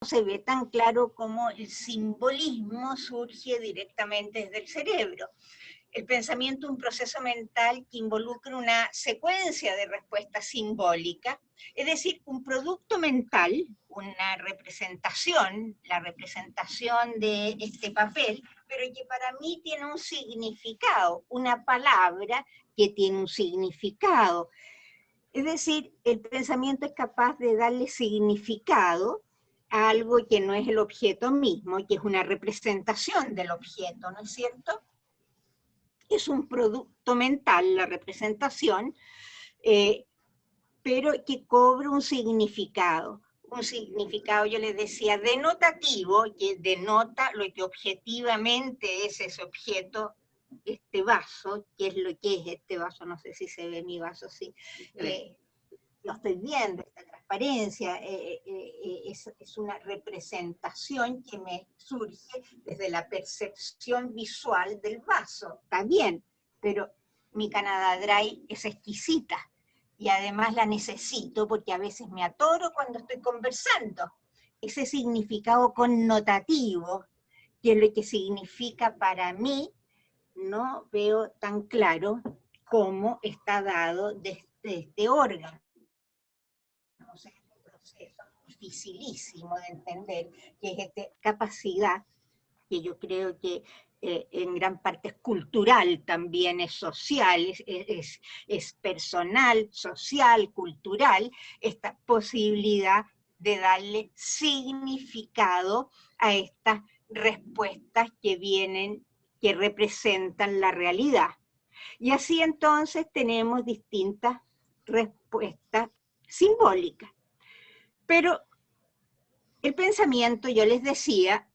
se ve tan claro cómo el simbolismo surge directamente desde el cerebro. El pensamiento es un proceso mental que involucra una secuencia de respuestas simbólicas, es decir, un producto mental, una representación, la representación de este papel, pero que para mí tiene un significado, una palabra que tiene un significado. Es decir, el pensamiento es capaz de darle significado a algo que no es el objeto mismo, que es una representación del objeto, ¿no es cierto? Es un producto mental, la representación, pero que cobra un significado. Un significado, yo les decía, denotativo, que denota lo que objetivamente es ese objeto, este vaso, que es lo que es este vaso, no sé si se ve mi vaso, sí. Lo estoy viendo, esta transparencia, es una representación que me surge desde la percepción visual del vaso, está bien, pero mi Canada Dry es exquisita, y además la necesito porque a veces me atoro cuando estoy conversando. Ese significado connotativo, que es lo que significa para mí, no veo tan claro cómo está dado desde este órgano. O sea, es un proceso dificilísimo de entender, que es esta capacidad, que yo creo que en gran parte es cultural, también es social, es personal, social, cultural, esta posibilidad de darle significado a estas respuestas que vienen, que representan la realidad. Y así entonces tenemos distintas respuestas simbólicas. Pero el pensamiento, yo les decía,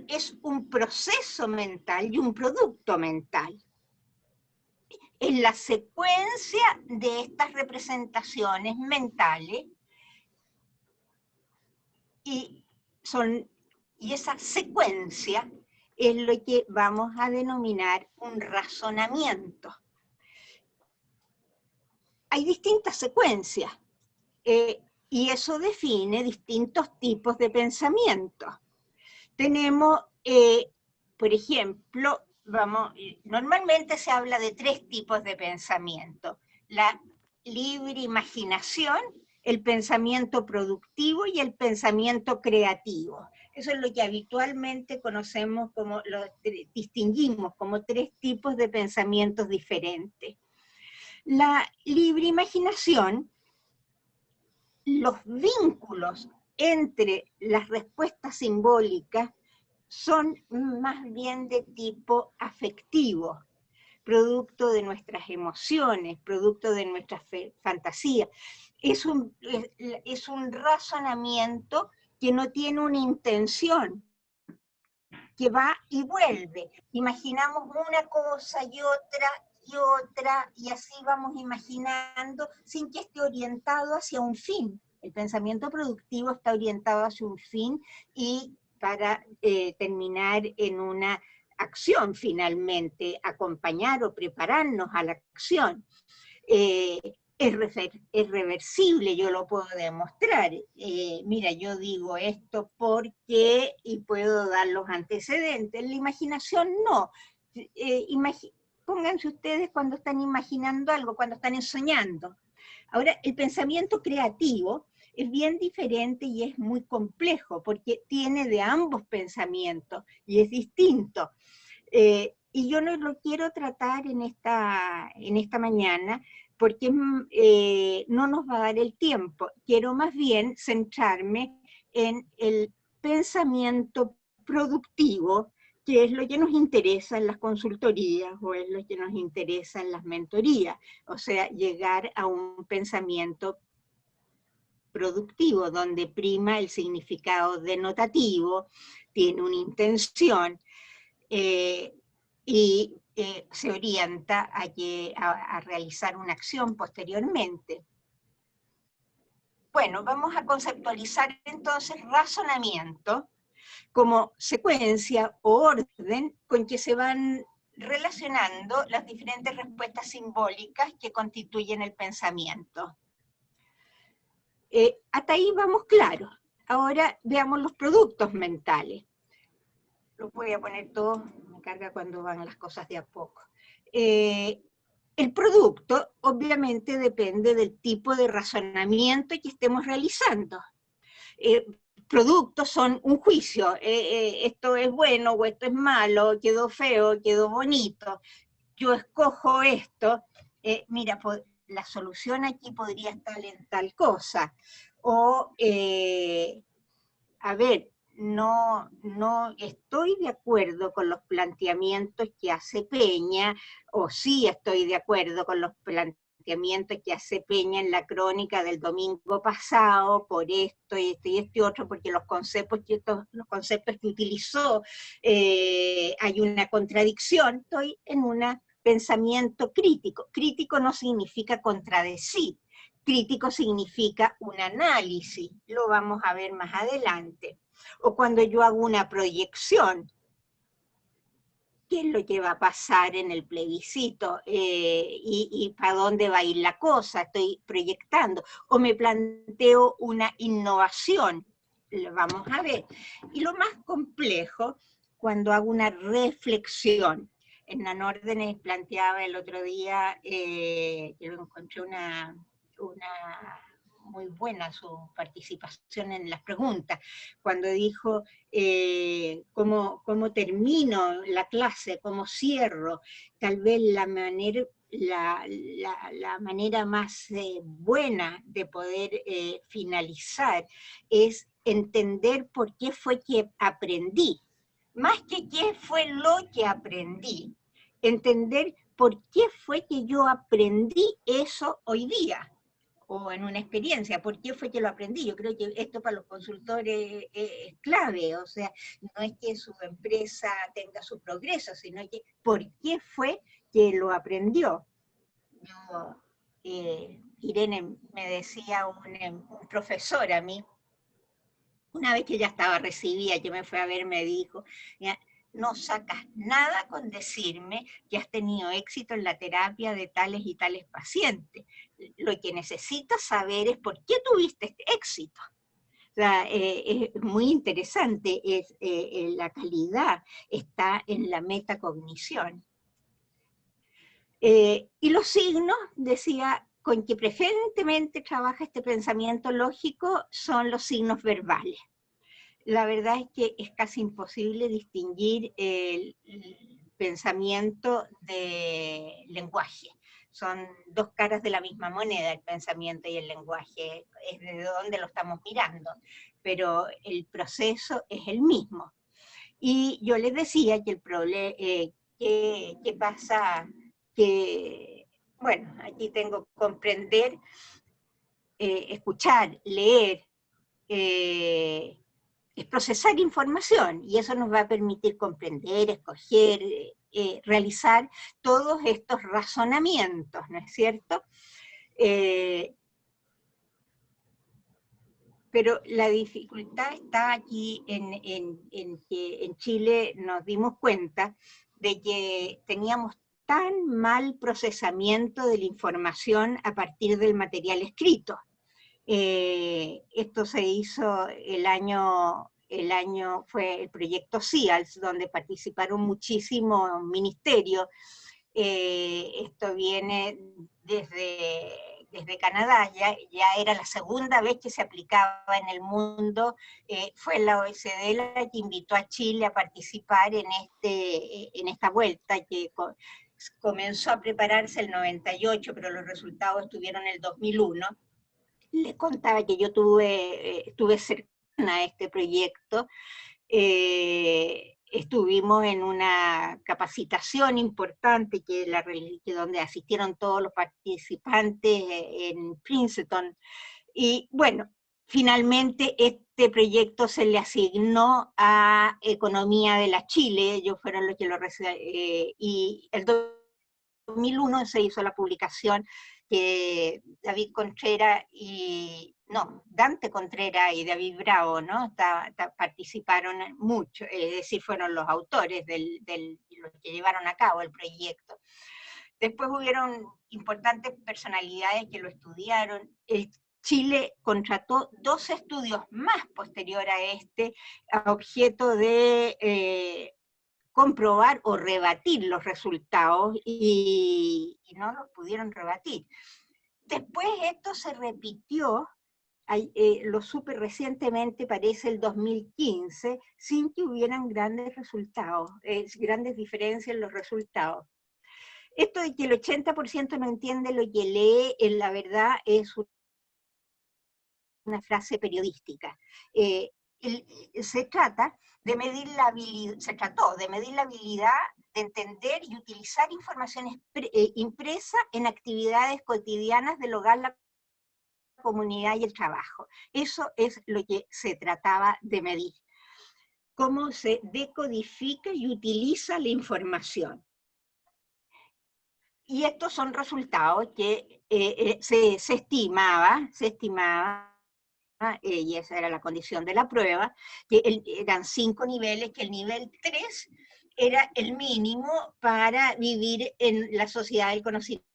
es un proceso mental y un producto mental. En la secuencia de estas representaciones mentales, y esa secuencia es lo que vamos a denominar un razonamiento. Hay distintas secuencias, y eso define distintos tipos de pensamiento. Tenemos, por ejemplo, normalmente se habla de 3 tipos de pensamiento: la libre imaginación, el pensamiento productivo y el pensamiento creativo. Eso es lo que habitualmente conocemos como, distinguimos como 3 tipos de pensamientos diferentes. La libre imaginación, los vínculos entre las respuestas simbólicas son más bien de tipo afectivo, producto de nuestras emociones, producto de nuestra fantasía. Es un razonamiento que no tiene una intención, que va y vuelve. Imaginamos una cosa y otra, y así vamos imaginando sin que esté orientado hacia un fin. El pensamiento productivo está orientado hacia un fin y para terminar en una acción finalmente, acompañar o prepararnos a la acción. Es reversible, yo lo puedo demostrar. Mira, yo digo esto porque, y puedo dar los antecedentes. La imaginación no. Pónganse ustedes cuando están imaginando algo, cuando están soñando. Ahora, el pensamiento creativo es bien diferente y es muy complejo, porque tiene de ambos pensamientos y es distinto. Y yo no lo quiero tratar en esta mañana, porque no nos va a dar el tiempo. Quiero más bien centrarme en el pensamiento productivo, que es lo que nos interesa en las consultorías o es lo que nos interesa en las mentorías. O sea, llegar a un pensamiento productivo, donde prima el significado denotativo, tiene una intención, y se orienta a realizar una acción posteriormente. Bueno, vamos a conceptualizar entonces razonamiento como secuencia o orden con que se van relacionando las diferentes respuestas simbólicas que constituyen el pensamiento. Hasta ahí vamos claros. Ahora veamos los productos mentales. Lo voy a poner todo, me carga cuando van las cosas de a poco. El producto obviamente depende del tipo de razonamiento que estemos realizando. Productos son un juicio, esto es bueno o esto es malo, quedó feo, quedó bonito, yo escojo esto, mira, la solución aquí podría estar en tal cosa, o, a ver, no estoy de acuerdo con los planteamientos que hace Peña, o sí estoy de acuerdo con los planteamientos que hace Peña en la crónica del domingo pasado, por esto y esto y este otro, porque los conceptos que utilizó, hay una contradicción, estoy en un pensamiento crítico. Crítico no significa contradecir, crítico significa un análisis, lo vamos a ver más adelante. O cuando yo hago una proyección, ¿qué es lo que va a pasar en el plebiscito? Y para dónde va a ir la cosa, estoy proyectando. O me planteo una innovación, lo vamos a ver. Y lo más complejo, cuando hago una reflexión. En Anórdenes planteaba el otro día, que lo encontré una muy buena su participación en las preguntas, cuando dijo cómo termino la clase, cómo cierro, tal vez la manera más buena de poder finalizar es entender por qué fue que aprendí, más que qué fue lo que aprendí, entender por qué fue que yo aprendí eso hoy día, o en una experiencia, ¿por qué fue que lo aprendí? Yo creo que esto para los consultores es clave, o sea, no es que su empresa tenga su progreso, sino que ¿por qué fue que lo aprendió? Yo, Irene me decía un profesor a mí, una vez que ya estaba recibida, que me fue a ver, me dijo, no sacas nada con decirme que has tenido éxito en la terapia de tales y tales pacientes. Lo que necesitas saber es por qué tuviste este éxito. O sea, es muy interesante, la calidad está en la metacognición. Y los signos, decía, con que preferentemente trabaja este pensamiento lógico son los signos verbales. La verdad es que es casi imposible distinguir el pensamiento de lenguaje. Son dos caras de la misma moneda, el pensamiento y el lenguaje, es de dónde lo estamos mirando, pero el proceso es el mismo. Y yo les decía que el problema, ¿qué pasa? Que, bueno, aquí tengo comprender, escuchar, leer, es procesar información, y eso nos va a permitir comprender, escoger, realizar todos estos razonamientos, ¿no es cierto? Pero la dificultad está aquí en que en Chile nos dimos cuenta de que teníamos tan mal procesamiento de la información a partir del material escrito. Esto se hizo fue el proyecto CIALS, donde participaron muchísimos ministerios. Esto viene desde Canadá, ya era la segunda vez que se aplicaba en el mundo, fue la OECD la que invitó a Chile a participar en esta vuelta, que comenzó a prepararse el 98, pero los resultados estuvieron en el 2001. Les contaba que yo estuve cercana a este proyecto, estuvimos en una capacitación importante donde asistieron todos los participantes en Princeton, y bueno, finalmente este proyecto se le asignó a Economía de la Chile, ellos fueron los que lo recibieron, y el 2001 se hizo la publicación que David Contreras Dante Contreras y David Bravo, ¿no? Participaron mucho, es decir, fueron los autores los que llevaron a cabo el proyecto. Después hubieron importantes personalidades que lo estudiaron. El Chile contrató 2 estudios más posterior a este, a objeto de comprobar o rebatir los resultados, y no los pudieron rebatir. Después esto se repitió, lo supe recientemente, parece el 2015, sin que hubieran grandes resultados, grandes diferencias en los resultados. Esto de que el 80% no entiende lo que lee, en la verdad es una frase periodística. Se trata de medir la habilidad, se trató de medir la habilidad de entender y utilizar información impresa en actividades cotidianas del hogar, la comunidad y el trabajo. Eso es lo que se trataba de medir. Cómo se decodifica y utiliza la información. Y estos son resultados que se estimaba, y esa era la condición de la prueba, que eran 5 niveles, que el nivel 3 era el mínimo para vivir en la sociedad del conocimiento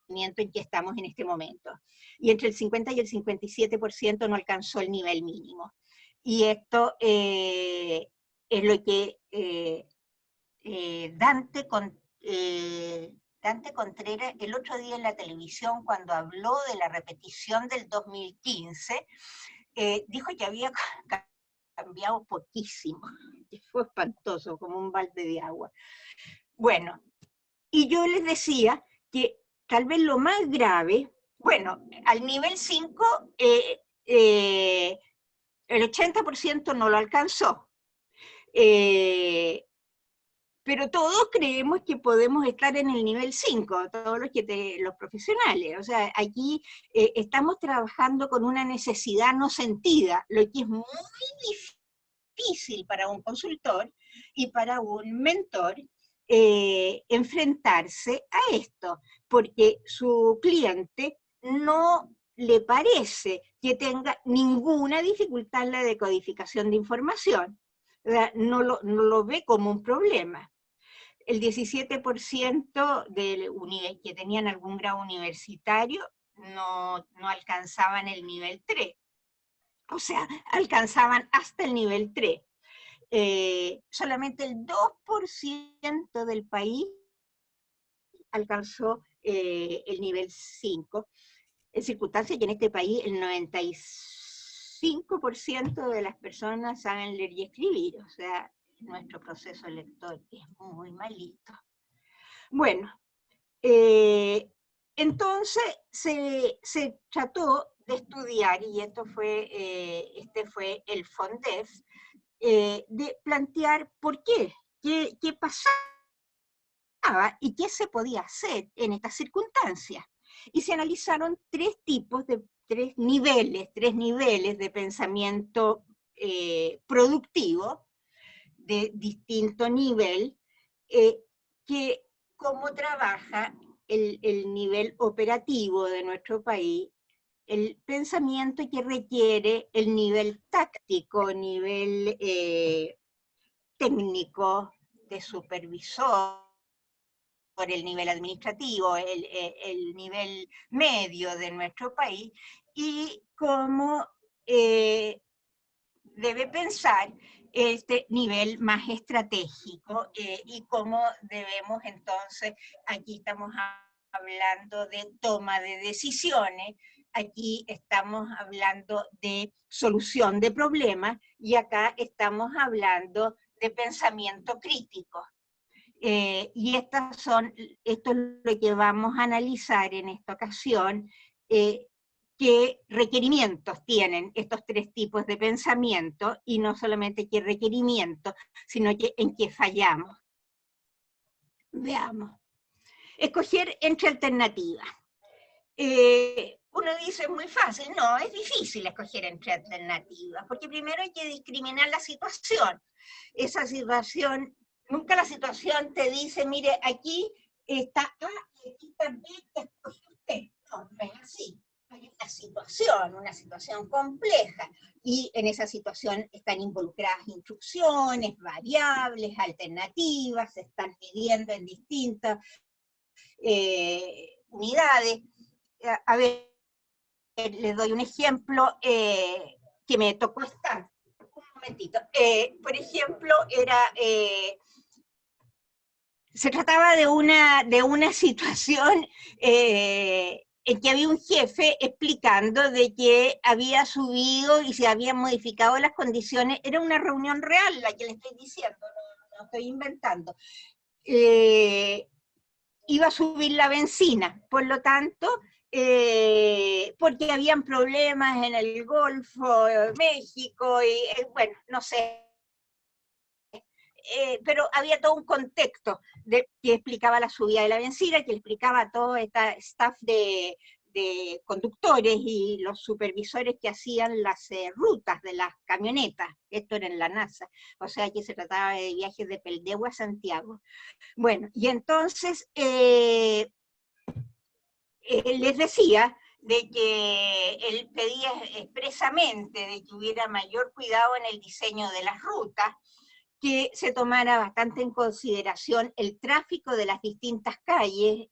en que estamos en este momento. Y entre el 50 y el 57% no alcanzó el nivel mínimo. Y esto es lo que Dante Contreras el otro día en la televisión, cuando habló de la repetición del 2015, dijo que había cambiado poquísimo, que fue espantoso, como un balde de agua. Bueno, y yo les decía que tal vez lo más grave, bueno, al nivel 5, el 80% no lo alcanzó. Pero todos creemos que podemos estar en el nivel 5, todos los profesionales. O sea, aquí estamos trabajando con una necesidad no sentida, lo que es muy difícil para un consultor y para un mentor enfrentarse a esto, porque su cliente no le parece que tenga ninguna dificultad en la decodificación de información. O sea, no lo ve como un problema. El 17% que tenían algún grado universitario no alcanzaban el nivel 3. O sea, alcanzaban hasta el nivel 3. Solamente el 2% del país alcanzó el nivel 5, en circunstancias que en este país el 95% de las personas saben leer y escribir. O sea, nuestro proceso lector es muy malito. Bueno, entonces se trató de estudiar, y este fue el FONDEF, de plantear por qué pasaba y qué se podía hacer en estas circunstancias. Y se analizaron tres niveles de pensamiento productivo, de distinto nivel, que cómo trabaja el nivel operativo de nuestro país, el pensamiento que requiere el nivel táctico, nivel técnico de supervisor, el nivel administrativo, el nivel medio de nuestro país, y cómo debe pensar este nivel más estratégico, y cómo debemos entonces, aquí estamos hablando de toma de decisiones, aquí estamos hablando de solución de problemas, y acá estamos hablando de pensamiento crítico. Y esto es lo que vamos a analizar en esta ocasión, qué requerimientos tienen estos tres tipos de pensamiento, y no solamente qué requerimientos, sino que en qué fallamos. Veamos. Escoger entre alternativas. Uno dice, es muy fácil. No, es difícil escoger entre alternativas, porque primero hay que discriminar la situación. Esa situación, nunca la situación te dice, mire, aquí está A y aquí está B, que escoge usted. No, no es así. Hay una situación compleja, y en esa situación están involucradas instrucciones, variables, alternativas, se están midiendo en distintas unidades. A ver, les doy un ejemplo que me tocó estar. Un momentito. Por ejemplo, se trataba de una situación en que había un jefe explicando de que había subido y se habían modificado las condiciones. Era una reunión real la que le estoy diciendo, no estoy inventando. Iba a subir la benzina, por lo tanto, porque habían problemas en el Golfo, México, y bueno, no sé. Pero había todo un contexto que explicaba la subida de la benzina, que explicaba a todo este staff de conductores y los supervisores que hacían las rutas de las camionetas. Esto era en la NASA, o sea que se trataba de viajes de Peldehue a Santiago. Bueno, y entonces les decía de que él pedía expresamente de que hubiera mayor cuidado en el diseño de las rutas, que se tomara bastante en consideración el tráfico de las distintas calles,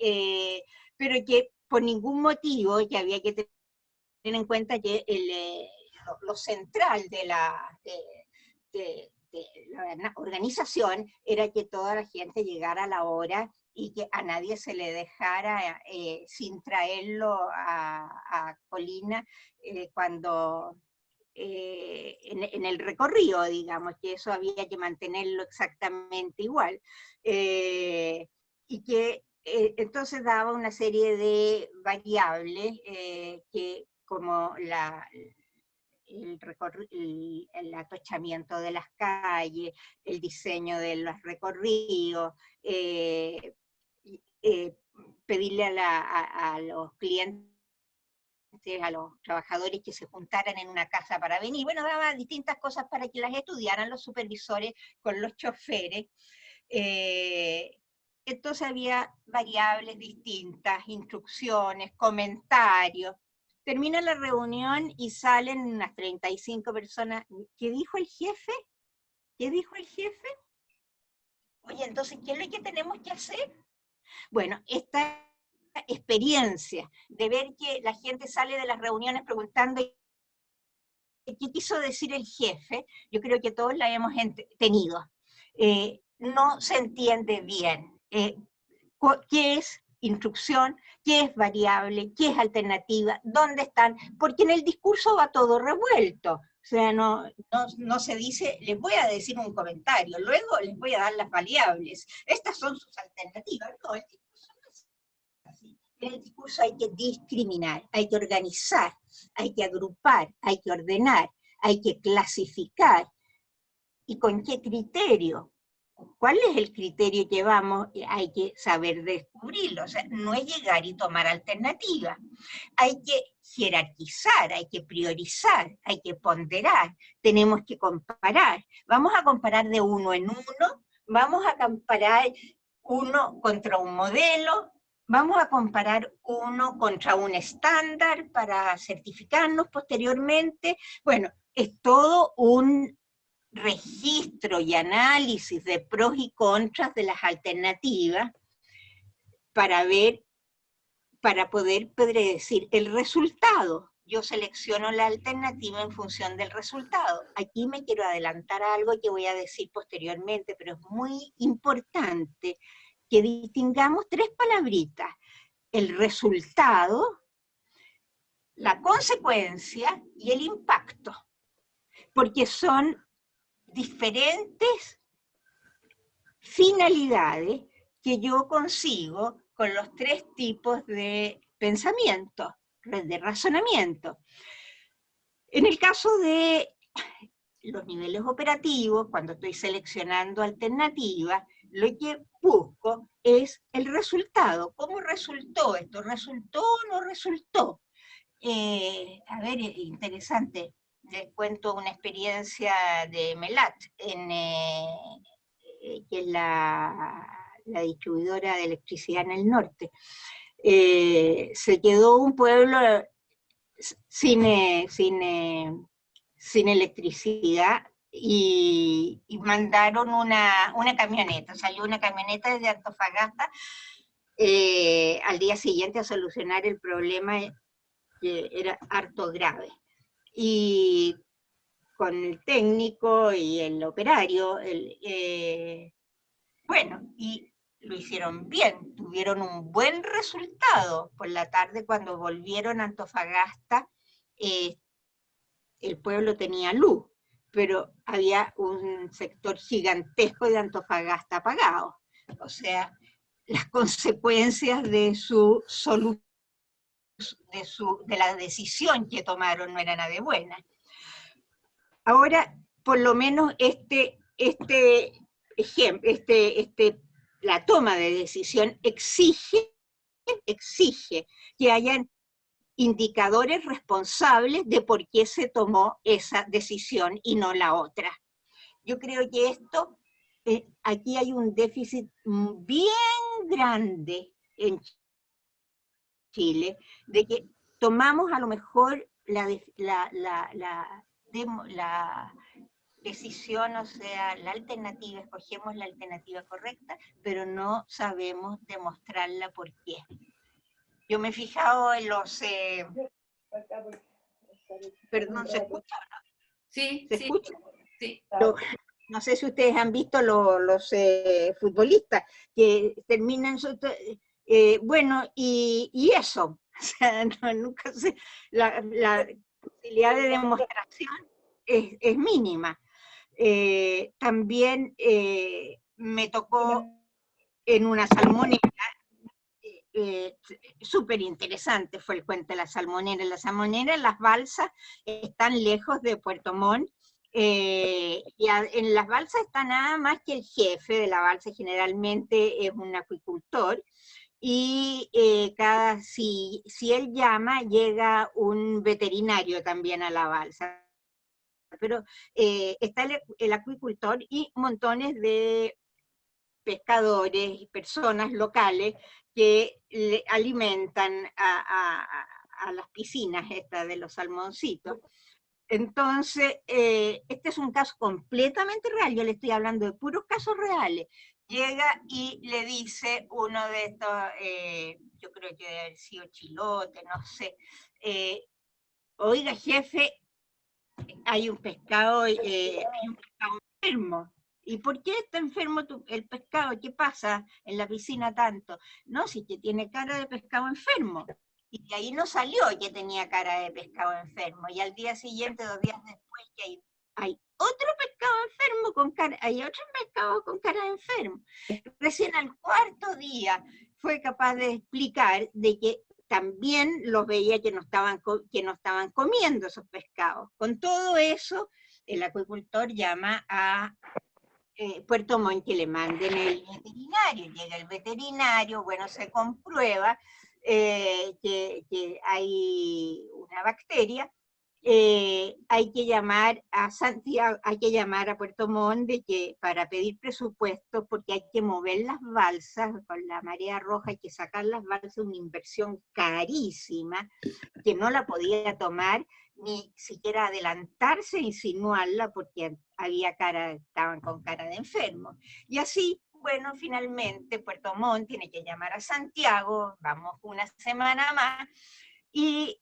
pero que por ningún motivo, que había que tener en cuenta que lo central de la organización era que toda la gente llegara a la hora y que a nadie se le dejara sin traerlo a Colina cuando en el recorrido, digamos, que eso había que mantenerlo exactamente igual. Y que entonces daba una serie de variables que como el atochamiento de las calles, el diseño de los recorridos, pedirle a los clientes, a los trabajadores que se juntaran en una casa para venir. Bueno, daba distintas cosas para que las estudiaran los supervisores con los choferes. Entonces había variables distintas, instrucciones, comentarios. Termina la reunión y salen unas 35 personas. ¿Qué dijo el jefe? ¿Qué dijo el jefe? Oye, entonces, ¿qué es lo que tenemos que hacer? Bueno, esta experiencia de ver que la gente sale de las reuniones preguntando qué quiso decir el jefe, yo creo que todos la hemos tenido. No se entiende bien qué es instrucción, qué es variable, qué es alternativa, dónde están, porque en el discurso va todo revuelto. O sea, no se dice, les voy a decir un comentario, luego les voy a dar las variables. Estas son sus alternativas. No, el discurso no es así. En el discurso hay que discriminar, hay que organizar, hay que agrupar, hay que ordenar, hay que clasificar. ¿Y con qué criterio? ¿Cuál es el criterio que vamos? Hay que saber descubrirlo. O sea, no es llegar y tomar alternativa. Hay que jerarquizar, hay que priorizar, hay que ponderar. Tenemos que comparar. Vamos a comparar de uno en uno, vamos a comparar uno contra un modelo, vamos a comparar uno contra un estándar para certificarnos posteriormente. Bueno, es todo un registro y análisis de pros y contras de las alternativas para poder predecir el resultado. Yo selecciono la alternativa en función del resultado. Aquí me quiero adelantar a algo que voy a decir posteriormente, pero es muy importante que distingamos tres palabritas: el resultado, la consecuencia y el impacto, porque son diferentes finalidades que yo consigo con los tres tipos de pensamiento, de razonamiento. En el caso de los niveles operativos, cuando estoy seleccionando alternativas, lo que busco es el resultado. ¿Cómo resultó esto? ¿Resultó o no resultó? A ver, interesante. Les cuento una experiencia de Melat, que es la distribuidora de electricidad en el norte. Se quedó un pueblo sin electricidad y mandaron una camioneta. Salió una camioneta desde Antofagasta al día siguiente a solucionar el problema que era harto grave. Y con el técnico y el operario, bueno, y lo hicieron bien, tuvieron un buen resultado. Por la tarde, cuando volvieron a Antofagasta, el pueblo tenía luz, pero había un sector gigantesco de Antofagasta apagado. O sea, las consecuencias de su solución, de la decisión que tomaron no era nada de buena. Ahora, por lo menos la toma de decisión exige que hayan indicadores responsables de por qué se tomó esa decisión y no la otra. Yo creo que esto, aquí hay un déficit bien grande en Chile, de que tomamos a lo mejor la decisión, o sea, la alternativa, escogemos la alternativa correcta, pero no sabemos demostrarla por qué. Yo me he fijado en los... perdón, ¿se escucha o no? Sí, ¿Se sí, escucha? sí. No sé si ustedes han visto los futbolistas que terminan su... bueno, y eso, o sea, no, nunca sé, la posibilidad de demostración es mínima. También me tocó en una salmonera, súper interesante fue el cuento de la salmonera. La salmonera, las balsas están lejos de Puerto Montt, y en las balsas está nada más que el jefe de la balsa, generalmente es un acuicultor, y si él llama, llega un veterinario también a la balsa. Pero está el acuicultor y montones de pescadores y personas locales que le alimentan a las piscinas estas de los salmoncitos. Entonces, este es un caso completamente real, yo le estoy hablando de puros casos reales. Llega y le dice uno de estos, yo creo que debe haber sido chilote, no sé, oiga jefe, hay un pescado enfermo. ¿Y por qué está enfermo el pescado? ¿Qué pasa en la piscina tanto? No, si que tiene cara de pescado enfermo. Y de ahí no salió que tenía cara de pescado enfermo. Y al día siguiente, 2 días después, que hay otro pescado enfermo hay otro pescado con cara de enfermo. Recién al 4.º día fue capaz de explicar de que también los veía que no estaban comiendo esos pescados. Con todo eso, el acuicultor llama a Puerto Montt que le manden el veterinario. Llega el veterinario, bueno, se comprueba que hay una bacteria. Hay que llamar a Santiago, hay que llamar a Puerto Montt para pedir presupuesto, porque hay que mover las balsas con la marea roja, hay que sacar las balsas, una inversión carísima, que no la podía tomar ni siquiera adelantarse, insinuarla, porque estaban con cara de enfermo. Y así, bueno, finalmente Puerto Montt tiene que llamar a Santiago, vamos una semana más, y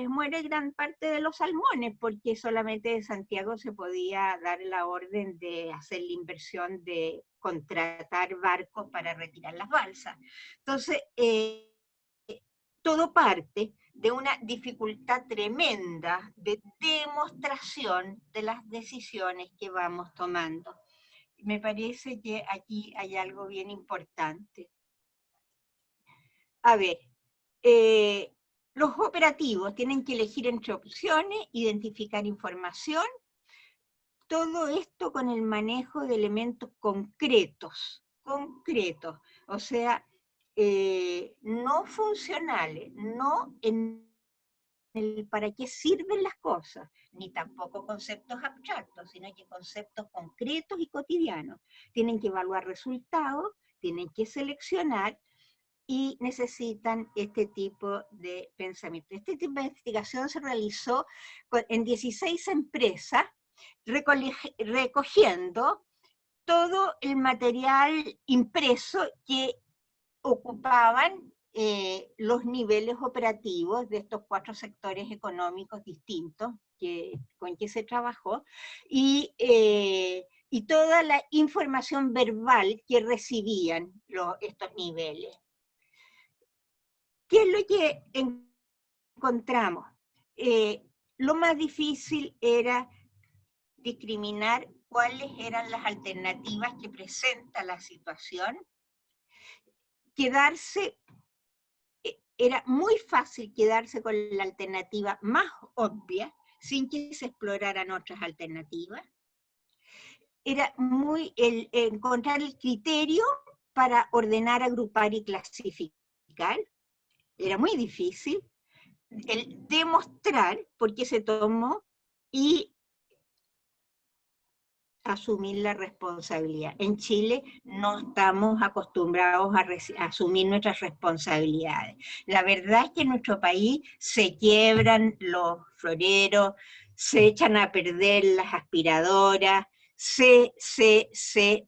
muere gran parte de los salmones, porque solamente de Santiago se podía dar la orden de hacer la inversión de contratar barcos para retirar las balsas. Entonces, todo parte de una dificultad tremenda de demostración de las decisiones que vamos tomando. Me parece que aquí hay algo bien importante. A ver, los operativos tienen que elegir entre opciones, identificar información, todo esto con el manejo de elementos concretos, o sea, no funcionales, no en el para qué sirven las cosas, ni tampoco conceptos abstractos, sino que conceptos concretos y cotidianos. Tienen que evaluar resultados, tienen que seleccionar y necesitan este tipo de pensamiento. Este tipo de investigación se realizó en 16 empresas, recogiendo todo el material impreso que ocupaban los niveles operativos de estos 4 sectores económicos distintos con que se trabajó, y toda la información verbal que recibían estos niveles. ¿Qué es lo que encontramos? Lo más difícil era discriminar cuáles eran las alternativas que presenta la situación. Era muy fácil quedarse con la alternativa más obvia, sin que se exploraran otras alternativas. Era encontrar el criterio para ordenar, agrupar y clasificar. Era muy difícil. El demostrar por qué se tomó y asumir la responsabilidad. En Chile no estamos acostumbrados a asumir nuestras responsabilidades. La verdad es que en nuestro país se quiebran los floreros, se echan a perder las aspiradoras,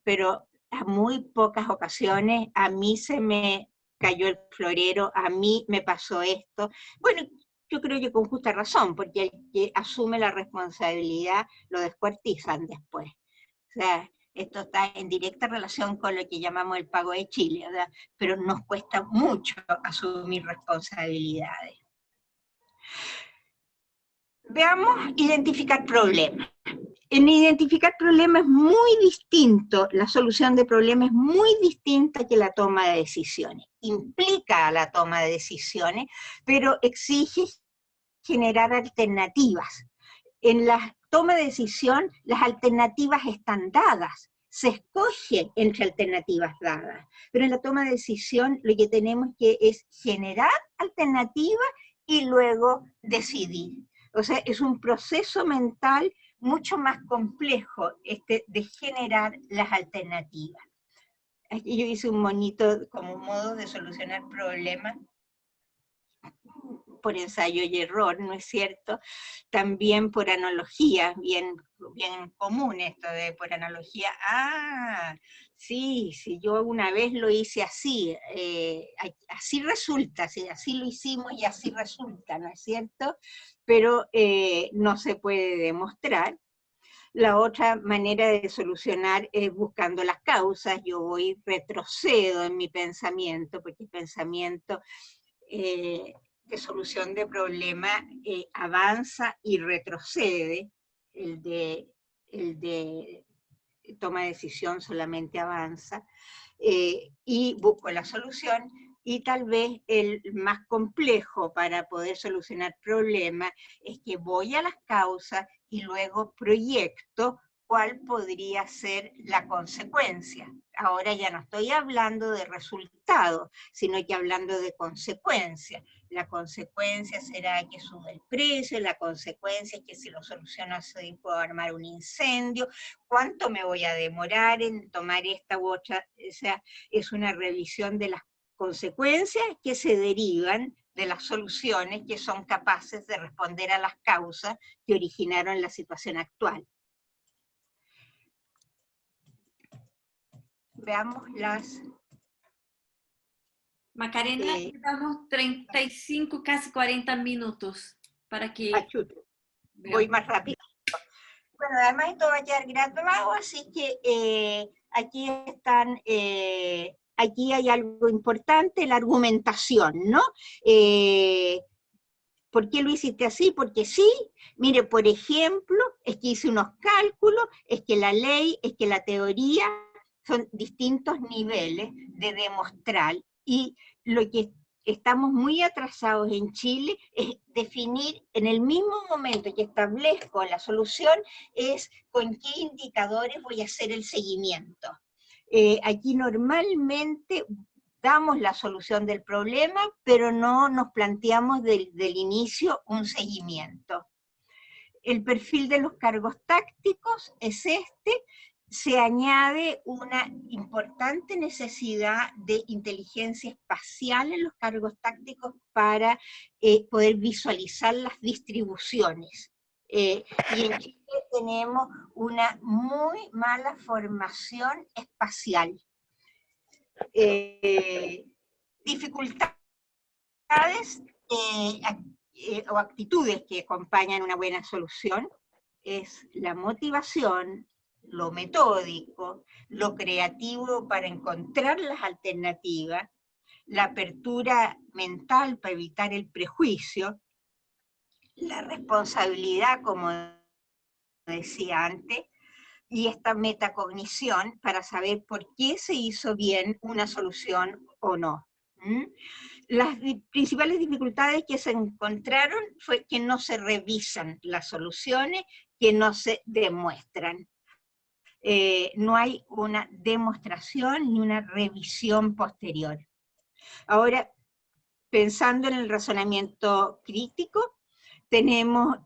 pero a muy pocas ocasiones a mí se me cayó el florero, a mí me pasó esto. Bueno, yo creo que con justa razón, porque el que asume la responsabilidad lo descuartizan después. O sea, esto está en directa relación con lo que llamamos el pago de Chile, ¿verdad? Pero nos cuesta mucho asumir responsabilidades. Veamos identificar problemas. En identificar problemas es muy distinto, la solución de problemas es muy distinta que la toma de decisiones. Implica la toma de decisiones, pero exige generar alternativas. En la toma de decisión, las alternativas están dadas, se escoge entre alternativas dadas, pero en la toma de decisión lo que tenemos que es generar alternativas y luego decidir. O sea, es un proceso mental mucho más complejo de generar las alternativas. Aquí yo hice un monito como modo de solucionar problemas por ensayo y error, ¿no es cierto? También por analogía, bien común esto de por analogía. Sí, yo una vez lo hice así, así resulta, así lo hicimos y así resulta, ¿no es cierto? Pero no se puede demostrar. La otra manera de solucionar es buscando las causas. Yo retrocedo en mi pensamiento, porque el pensamiento de solución de problemas avanza y retrocede. El de toma de decisión solamente avanza, y busco la solución. Y tal vez el más complejo para poder solucionar problemas es que voy a las causas y luego proyecto cuál podría ser la consecuencia. Ahora ya no estoy hablando de resultados, sino que hablando de consecuencias. La consecuencia será que sube el precio, la consecuencia es que si lo soluciono así puedo armar un incendio, cuánto me voy a demorar en tomar esta u otra. O sea, es una revisión de las consecuencias que se derivan de las soluciones que son capaces de responder a las causas que originaron la situación actual. Veamos las... Macarena, damos 35, casi 40 minutos para que... Voy más rápido. Bueno, además esto va a quedar grabado, así que aquí están... aquí hay algo importante, la argumentación, ¿no? ¿Por qué lo hiciste así? Porque sí, mire, por ejemplo, es que hice unos cálculos, es que la ley, es que la teoría, son distintos niveles de demostrar, y lo que estamos muy atrasados en Chile es definir en el mismo momento que establezco la solución, es con qué indicadores voy a hacer el seguimiento. Aquí normalmente damos la solución del problema, pero no nos planteamos del inicio un seguimiento. El perfil de los cargos tácticos es este. Se añade una importante necesidad de inteligencia espacial en los cargos tácticos para poder visualizar las distribuciones. Y en Chile tenemos una muy mala formación espacial. Dificultad o actitudes que acompañan una buena solución es la motivación, lo metódico, lo creativo para encontrar las alternativas, la apertura mental para evitar el prejuicio, la responsabilidad, como decía antes, y esta metacognición para saber por qué se hizo bien una solución o no. Las principales dificultades que se encontraron fue que no se revisan las soluciones, que no se demuestran. No hay una demostración ni una revisión posterior. Ahora, pensando en el razonamiento crítico, tenemos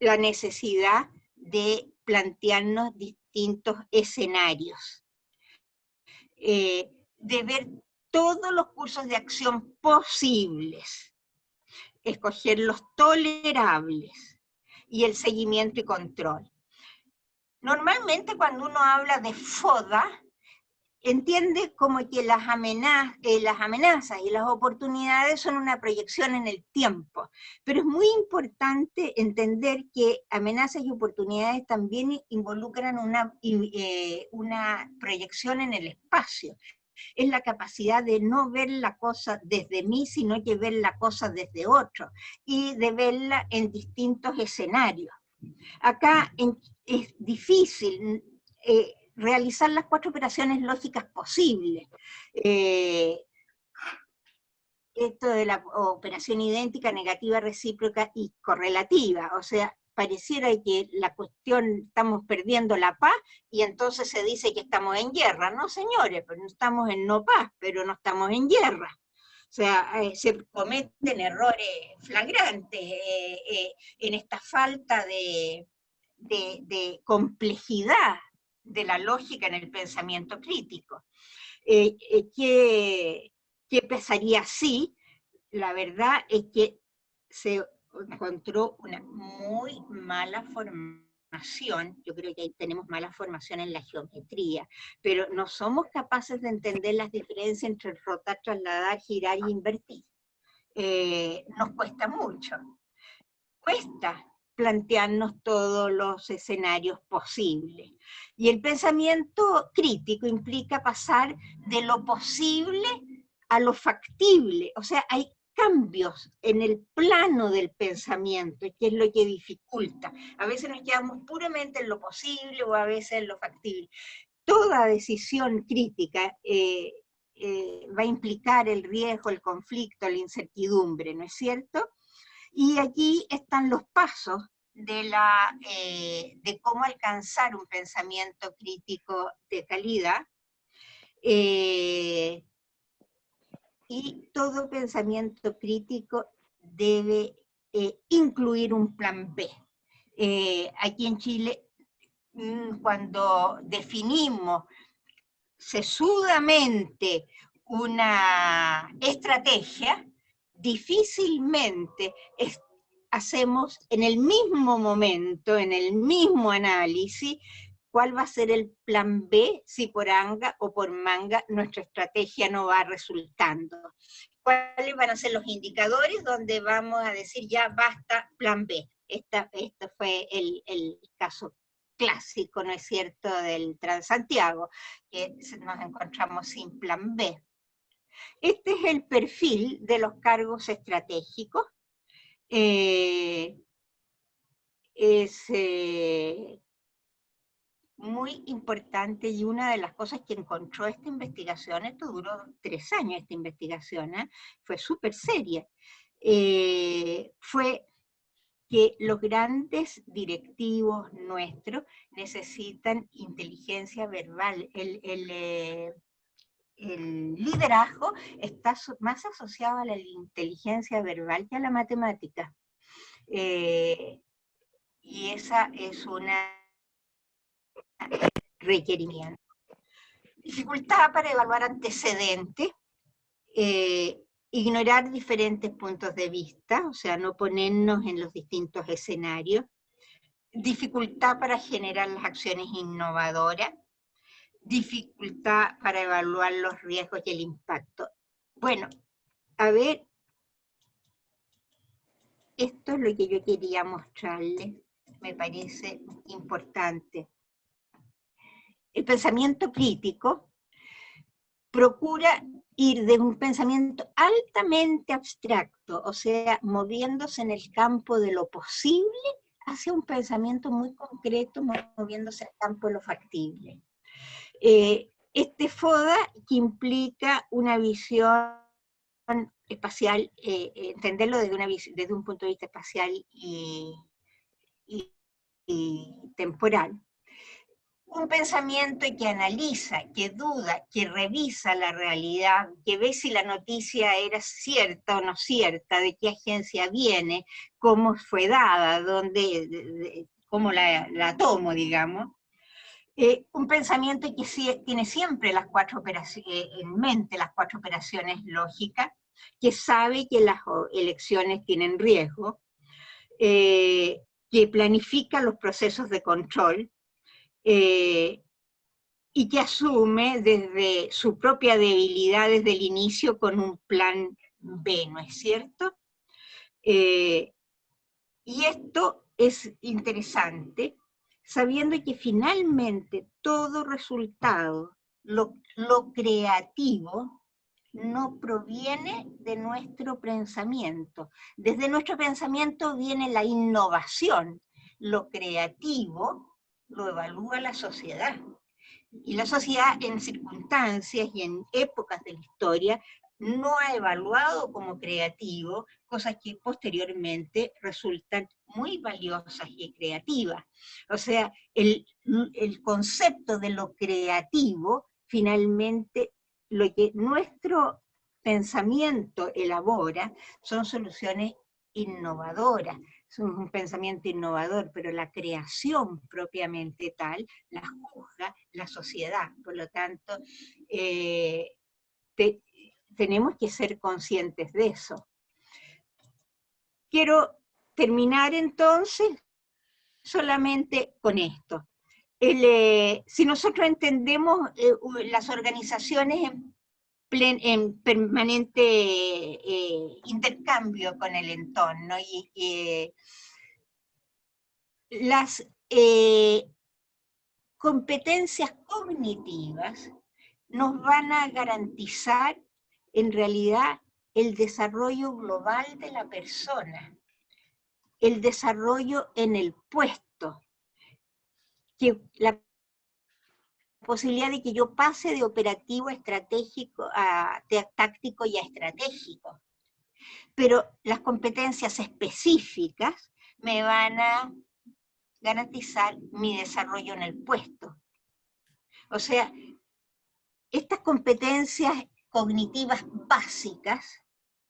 la necesidad de plantearnos distintos escenarios, de ver todos los cursos de acción posibles, escoger los tolerables y el seguimiento y control. Normalmente cuando uno habla de FODA, entiende como que las amenazas y las oportunidades son una proyección en el tiempo, pero es muy importante entender que amenazas y oportunidades también involucran una proyección en el espacio. Es la capacidad de no ver la cosa desde mí, sino que ver la cosa desde otro, y de verla en distintos escenarios. Acá es difícil realizar las 4 operaciones lógicas posibles. Esto de la operación idéntica, negativa, recíproca y correlativa, o sea, pareciera que la cuestión, estamos perdiendo la paz, y entonces se dice que estamos en guerra. No, señores, pero estamos en no paz, pero no estamos en guerra. O sea, se cometen errores flagrantes en esta falta de complejidad de la lógica en el pensamiento crítico. ¿Qué pasaría si? La verdad es que se encontró una muy mala formación. Yo creo que ahí tenemos mala formación en la geometría, pero no somos capaces de entender las diferencias entre rotar, trasladar, girar y invertir. Nos cuesta mucho. Cuesta plantearnos todos los escenarios posibles. Y el pensamiento crítico implica pasar de lo posible a lo factible. O sea, hay cambios en el plano del pensamiento, que es lo que dificulta. A veces nos quedamos puramente en lo posible o a veces en lo factible. Toda decisión crítica va a implicar el riesgo, el conflicto, la incertidumbre, ¿no es cierto? Y aquí están los pasos de cómo alcanzar un pensamiento crítico de calidad. Y todo pensamiento crítico debe incluir un plan B. Aquí en Chile, cuando definimos sesudamente una estrategia, difícilmente hacemos en el mismo momento, en el mismo análisis, cuál va a ser el plan B si por anga o por manga nuestra estrategia no va resultando. ¿Cuáles van a ser los indicadores donde vamos a decir ya basta plan B? Este fue el caso clásico, ¿no es cierto?, del Transantiago, que nos encontramos sin plan B. Este es el perfil de los cargos estratégicos. Es muy importante, y una de las cosas que encontró esta investigación, esto duró 3 años esta investigación, fue súper seria, fue que los grandes directivos nuestros necesitan inteligencia verbal. El liderazgo está más asociado a la inteligencia verbal que a la matemática. Y esa es una requerimiento. Dificultad para evaluar antecedentes, ignorar diferentes puntos de vista, o sea, no ponernos en los distintos escenarios. Dificultad para generar las acciones innovadoras. Dificultad para evaluar los riesgos y el impacto. Bueno, a ver, esto es lo que yo quería mostrarles, me parece importante. El pensamiento crítico procura ir de un pensamiento altamente abstracto, o sea, moviéndose en el campo de lo posible, hacia un pensamiento muy concreto, moviéndose al campo de lo factible. Este FODA que implica una visión espacial, entenderlo desde un punto de vista espacial y temporal. Un pensamiento que analiza, que duda, que revisa la realidad, que ve si la noticia era cierta o no cierta, de qué agencia viene, cómo fue dada, cómo la tomo, digamos. Un pensamiento que tiene siempre en mente las 4 operaciones lógicas, que sabe que las elecciones tienen riesgo, que planifica los procesos de control, y que asume desde su propia debilidad desde el inicio con un plan B, ¿no es cierto? Y esto es interesante, sabiendo que finalmente todo resultado, lo creativo, no proviene de nuestro pensamiento. Desde nuestro pensamiento viene la innovación. Lo creativo lo evalúa la sociedad. Y la sociedad en circunstancias y en épocas de la historia no ha evaluado como creativo cosas que posteriormente resultan muy valiosas y creativas. O sea, el concepto de lo creativo, finalmente, lo que nuestro pensamiento elabora son soluciones innovadoras, es un pensamiento innovador, pero la creación propiamente tal la juzga la sociedad. Por lo tanto, tenemos que ser conscientes de eso. Quiero terminar entonces solamente con esto. Si nosotros entendemos las organizaciones en permanente intercambio con el entorno y las competencias cognitivas nos van a garantizar en realidad el desarrollo global de la persona, el desarrollo en el puesto, que la posibilidad de que yo pase de operativo a estratégico, táctico y a estratégico. Pero las competencias específicas me van a garantizar mi desarrollo en el puesto. O sea, estas competencias cognitivas básicas,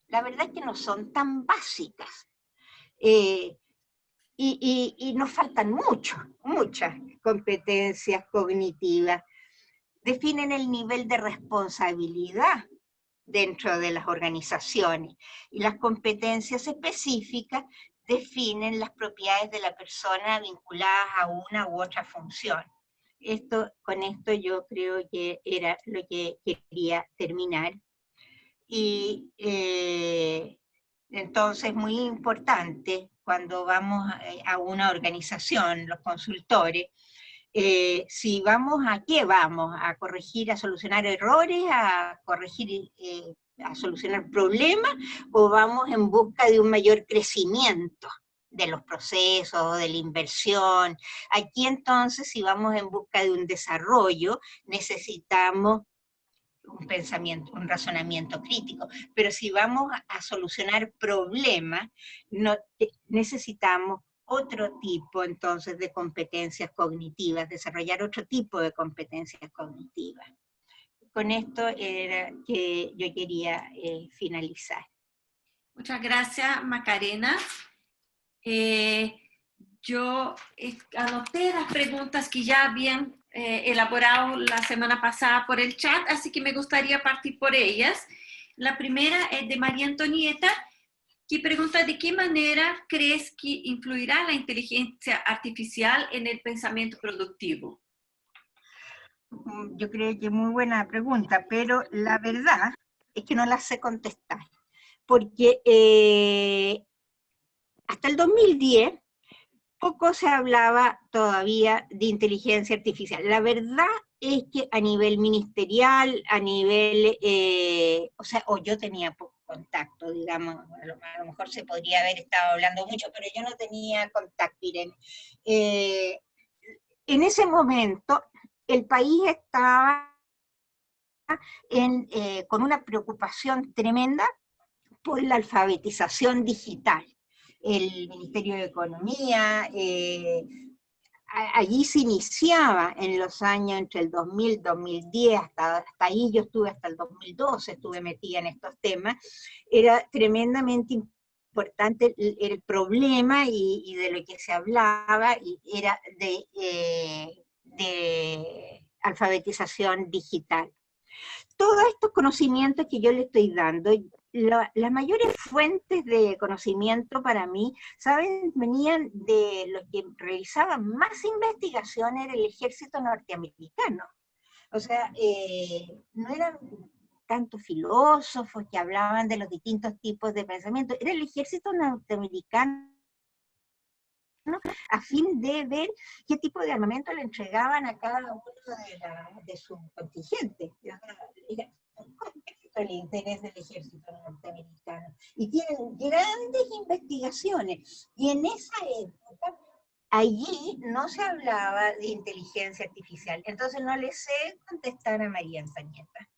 la verdad es que no son tan básicas. Y nos faltan muchas competencias cognitivas. Definen el nivel de responsabilidad dentro de las organizaciones. Y las competencias específicas definen las propiedades de la persona vinculadas a una u otra función. Con esto yo creo que era lo que quería terminar. Y entonces, muy importante, cuando vamos a una organización, los consultores, si vamos a qué vamos, a corregir, a solucionar errores, a corregir, a solucionar problemas, o vamos en busca de un mayor crecimiento de los procesos, de la inversión. Aquí entonces, si vamos en busca de un desarrollo, necesitamos un pensamiento, un razonamiento crítico. Pero si vamos a solucionar problemas, necesitamos otro tipo entonces de competencias cognitivas, desarrollar otro tipo de competencias cognitivas. Con esto era que yo quería finalizar. Muchas gracias, Macarena. Yo anoté las preguntas que ya habían elaborado la semana pasada por el chat, así que me gustaría partir por ellas. La primera es de María Antonieta, que pregunta de qué manera crees que influirá la inteligencia artificial en el pensamiento productivo. Yo creo que es muy buena pregunta, pero la verdad es que no las sé contestar, porque hasta el 2010 poco se hablaba todavía de inteligencia artificial. La verdad es que a nivel ministerial, a nivel, o yo tenía poco contacto, digamos, a lo mejor se podría haber estado hablando mucho, pero yo no tenía contacto, Irene. En ese momento, el país estaba con una preocupación tremenda por la alfabetización digital. El Ministerio de Economía, allí se iniciaba en los años entre el 2000 2010, hasta ahí yo estuve hasta el 2012, estuve metida en estos temas, era tremendamente importante el problema y de lo que se hablaba, y era de alfabetización digital. Todos estos conocimientos que yo le estoy dando, las mayores fuentes de conocimiento para mí, ¿saben? Venían de los que realizaban más investigación, era el ejército norteamericano. O sea, no eran tantos filósofos que hablaban de los distintos tipos de pensamiento, era el ejército norteamericano a fin de ver qué tipo de armamento le entregaban a cada uno de sus contingentes. El interés del ejército norteamericano. Y tienen grandes investigaciones. Y en esa época, allí no se hablaba de inteligencia artificial. Entonces no le sé contestar a María Antonieta.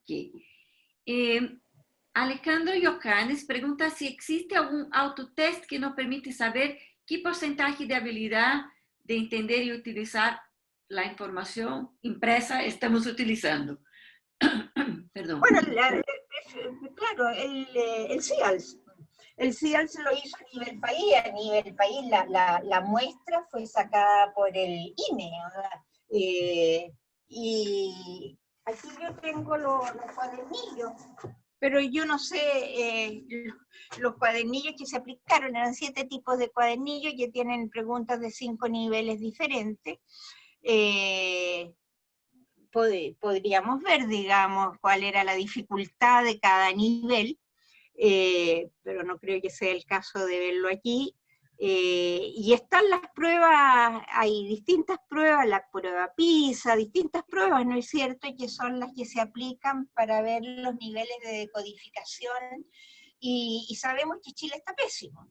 Okay. Alejandro Yocanes pregunta si existe algún autotest que nos permite saber qué porcentaje de habilidad de entender y utilizar la información impresa estamos utilizando. Perdón. Bueno, claro, el CIALS. El CIALS lo hizo a nivel país. A nivel país la muestra fue sacada por el INE. Y aquí yo tengo los cuadernillos, pero yo no sé, los cuadernillos que se aplicaron eran 7 tipos de cuadernillos que tienen preguntas de 5 niveles diferentes. Podríamos ver, digamos, cuál era la dificultad de cada nivel, pero no creo que sea el caso de verlo aquí. Y están las pruebas, hay distintas pruebas, la prueba PISA, distintas pruebas, ¿no es cierto?, que son las que se aplican para ver los niveles de decodificación, y sabemos que Chile está pésimo.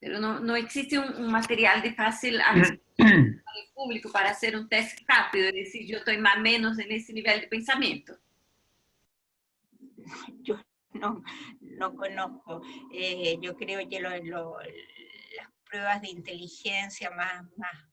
Pero no existe un material de fácil acceso al público para hacer un test rápido, es decir, yo estoy más o menos en ese nivel de pensamiento. Yo no conozco. Yo creo que las pruebas de inteligencia más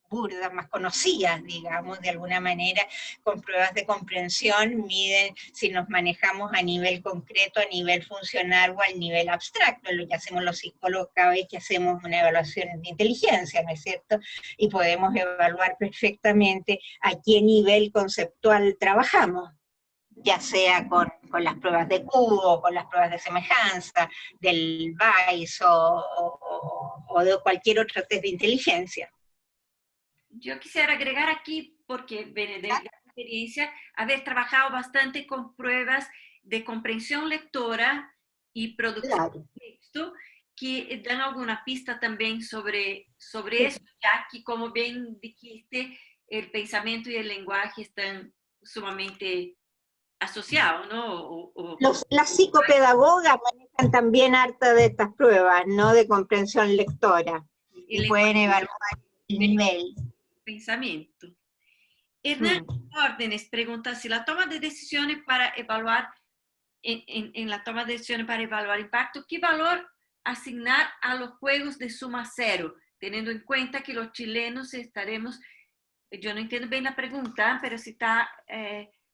burdas, más conocidas, digamos, de alguna manera, con pruebas de comprensión, miden si nos manejamos a nivel concreto, a nivel funcional o al nivel abstracto, lo que hacemos los psicólogos cada vez que hacemos una evaluación de inteligencia, ¿no es cierto? Y podemos evaluar perfectamente a qué nivel conceptual trabajamos, ya sea con las pruebas de cubo, con las pruebas de semejanza, del Bayes o de cualquier otro test de inteligencia. Yo quisiera agregar aquí, porque viene de la experiencia, haber trabajado bastante con pruebas de comprensión lectora y producción de texto, que dan alguna pista también sobre eso, ya que, como bien dijiste, el pensamiento y el lenguaje están sumamente asociados, ¿no? Las psicopedagogas manejan también harta de estas pruebas, ¿no?, de comprensión lectora, y pueden evaluar el nivel. Pensamiento. Hernán Órdenes pregunta si la toma de decisiones para evaluar, en la toma de decisiones para evaluar impacto, ¿qué valor asignar a los juegos de suma cero? Teniendo en cuenta que los chilenos estaremos, yo no entiendo bien la pregunta, pero si está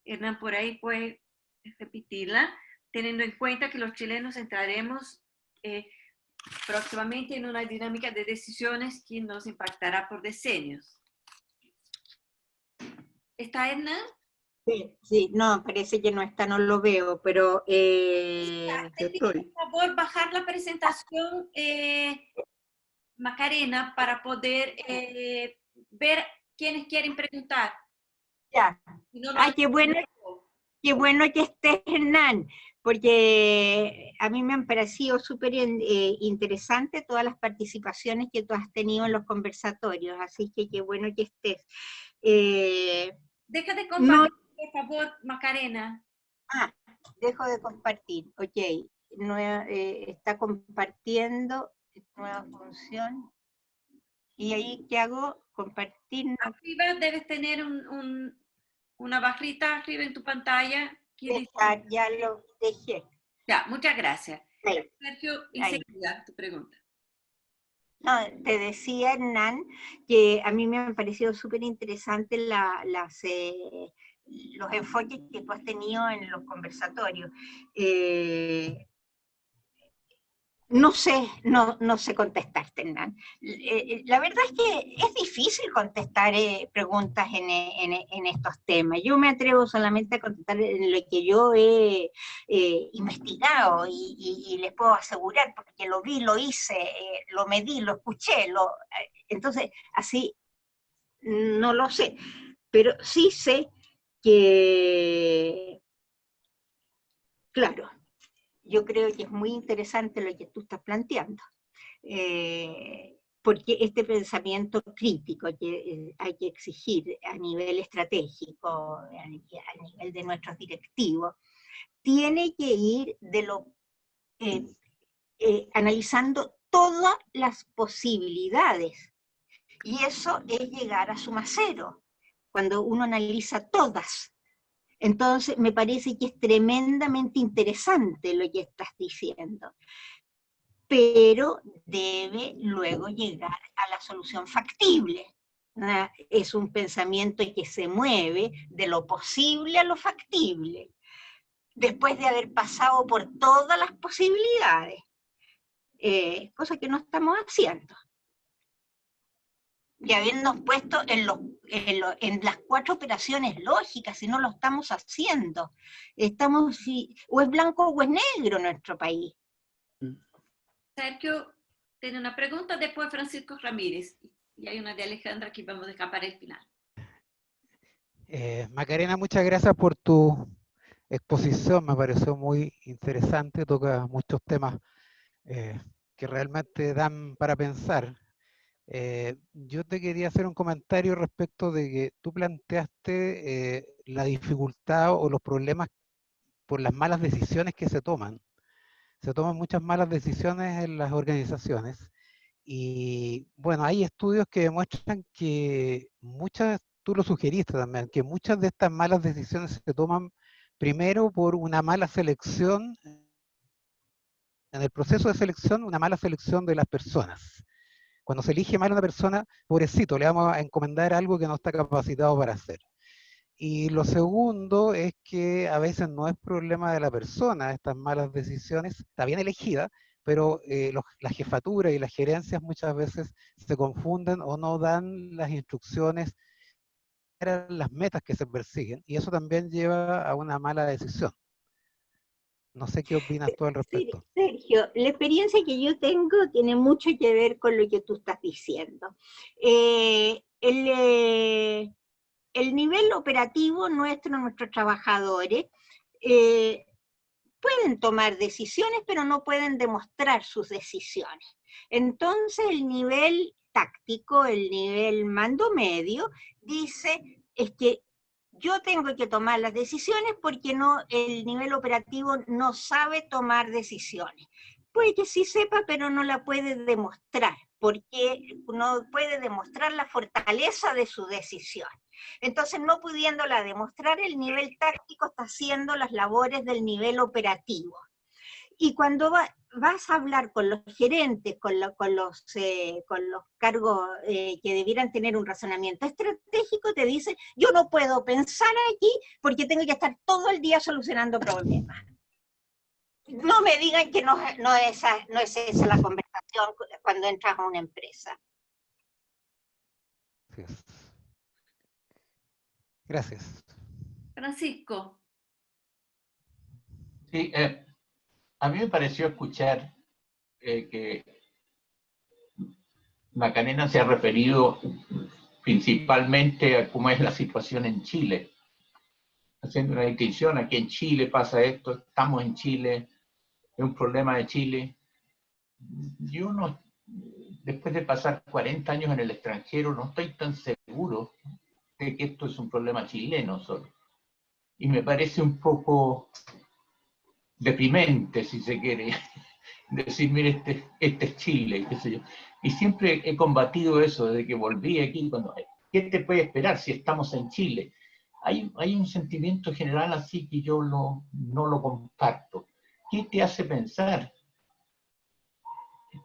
Hernán por ahí puede repetirla, teniendo en cuenta que los chilenos entraremos próximamente en una dinámica de decisiones que nos impactará por decenios. ¿Está Edna? Sí, no, parece que no está, no lo veo, pero... Te pido, por favor, bajar la presentación, Macarena, para poder ver quiénes quieren preguntar. Ya. Si no, Ay, qué bueno. Qué bueno que estés, Hernán, porque a mí me han parecido súper interesante todas las participaciones que tú has tenido en los conversatorios, así que qué bueno que estés. Deja de No, compartir, por favor, Macarena. dejo de compartir, ok. Está compartiendo, nueva función. ¿Y ahí qué hago? Compartir. Arriba debes tener una barrita arriba en tu pantalla. Ya lo dejé. Ya, muchas gracias. Ahí. Sergio, Ahí. enseguida tu pregunta. No, te decía, Hernán, que a mí me han parecido súper interesantes los enfoques que tú has tenido en los conversatorios. No sé contestarte, Hernán. La verdad es que es difícil contestar preguntas en estos temas. Yo me atrevo solamente a contestar en lo que yo he investigado y les puedo asegurar, porque lo vi, lo hice, lo medí, lo escuché. Entonces, así no lo sé. Pero sí sé que, claro, yo creo que es muy interesante lo que tú estás planteando, porque este pensamiento crítico que hay que exigir a nivel estratégico, a nivel de nuestros directivos, tiene que ir analizando todas las posibilidades, y eso es llegar a suma cero, cuando uno analiza todas. Entonces, me parece que es tremendamente interesante lo que estás diciendo, pero debe luego llegar a la solución factible. Es un pensamiento que se mueve de lo posible a lo factible, después de haber pasado por todas las posibilidades, cosa que no estamos haciendo. Y habernos puesto en las 4 operaciones lógicas, si no lo estamos haciendo. O es blanco o es negro nuestro país. Sergio tiene una pregunta, después Francisco Ramírez. Y hay una de Alejandra que vamos a dejar para el final. Macarena, muchas gracias por tu exposición, me pareció muy interesante, toca muchos temas que realmente dan para pensar. Yo te quería hacer un comentario respecto de que tú planteaste la dificultad o los problemas por las malas decisiones que se toman. Se toman muchas malas decisiones en las organizaciones y bueno, hay estudios que demuestran que tú lo sugeriste también, que muchas de estas malas decisiones se toman primero por una mala selección, en el proceso de selección, una mala selección de las personas. Cuando se elige mal a una persona, pobrecito, le vamos a encomendar algo que no está capacitado para hacer. Y lo segundo es que a veces no es problema de la persona, estas malas decisiones, está bien elegida, pero la jefatura y las gerencias muchas veces se confunden o no dan las instrucciones, las metas que se persiguen, y eso también lleva a una mala decisión. No sé qué opinas tú al respecto. Sergio, la experiencia que yo tengo tiene mucho que ver con lo que tú estás diciendo. El nivel operativo nuestros trabajadores, pueden tomar decisiones, pero no pueden demostrar sus decisiones. Entonces el nivel táctico, el nivel mando medio, dice, es que yo tengo que tomar las decisiones porque el nivel operativo no sabe tomar decisiones. Puede que sí sepa, pero no la puede demostrar, porque no puede demostrar la fortaleza de su decisión. Entonces, no pudiéndola demostrar, el nivel táctico está haciendo las labores del nivel operativo. Y cuando vas a hablar con los gerentes, con los cargos que debieran tener un razonamiento estratégico, te dicen, yo no puedo pensar aquí porque tengo que estar todo el día solucionando problemas. No me digan que no es esa la conversación cuando entras a una empresa. Gracias. Francisco. Sí, a mí me pareció escuchar que Macarena se ha referido principalmente a cómo es la situación en Chile. haciendo una distinción, aquí en Chile pasa esto, estamos en Chile, es un problema de Chile. Yo no, después de pasar 40 años en el extranjero, no estoy tan seguro de que esto es un problema chileno solo. Y me parece un poco deprimente, si se quiere, decir, mire, este es Chile, qué sé yo. Y siempre he combatido eso desde que volví aquí, cuando, ¿qué te puede esperar si estamos en Chile? Hay un sentimiento general así que yo no lo comparto. ¿Qué te hace pensar?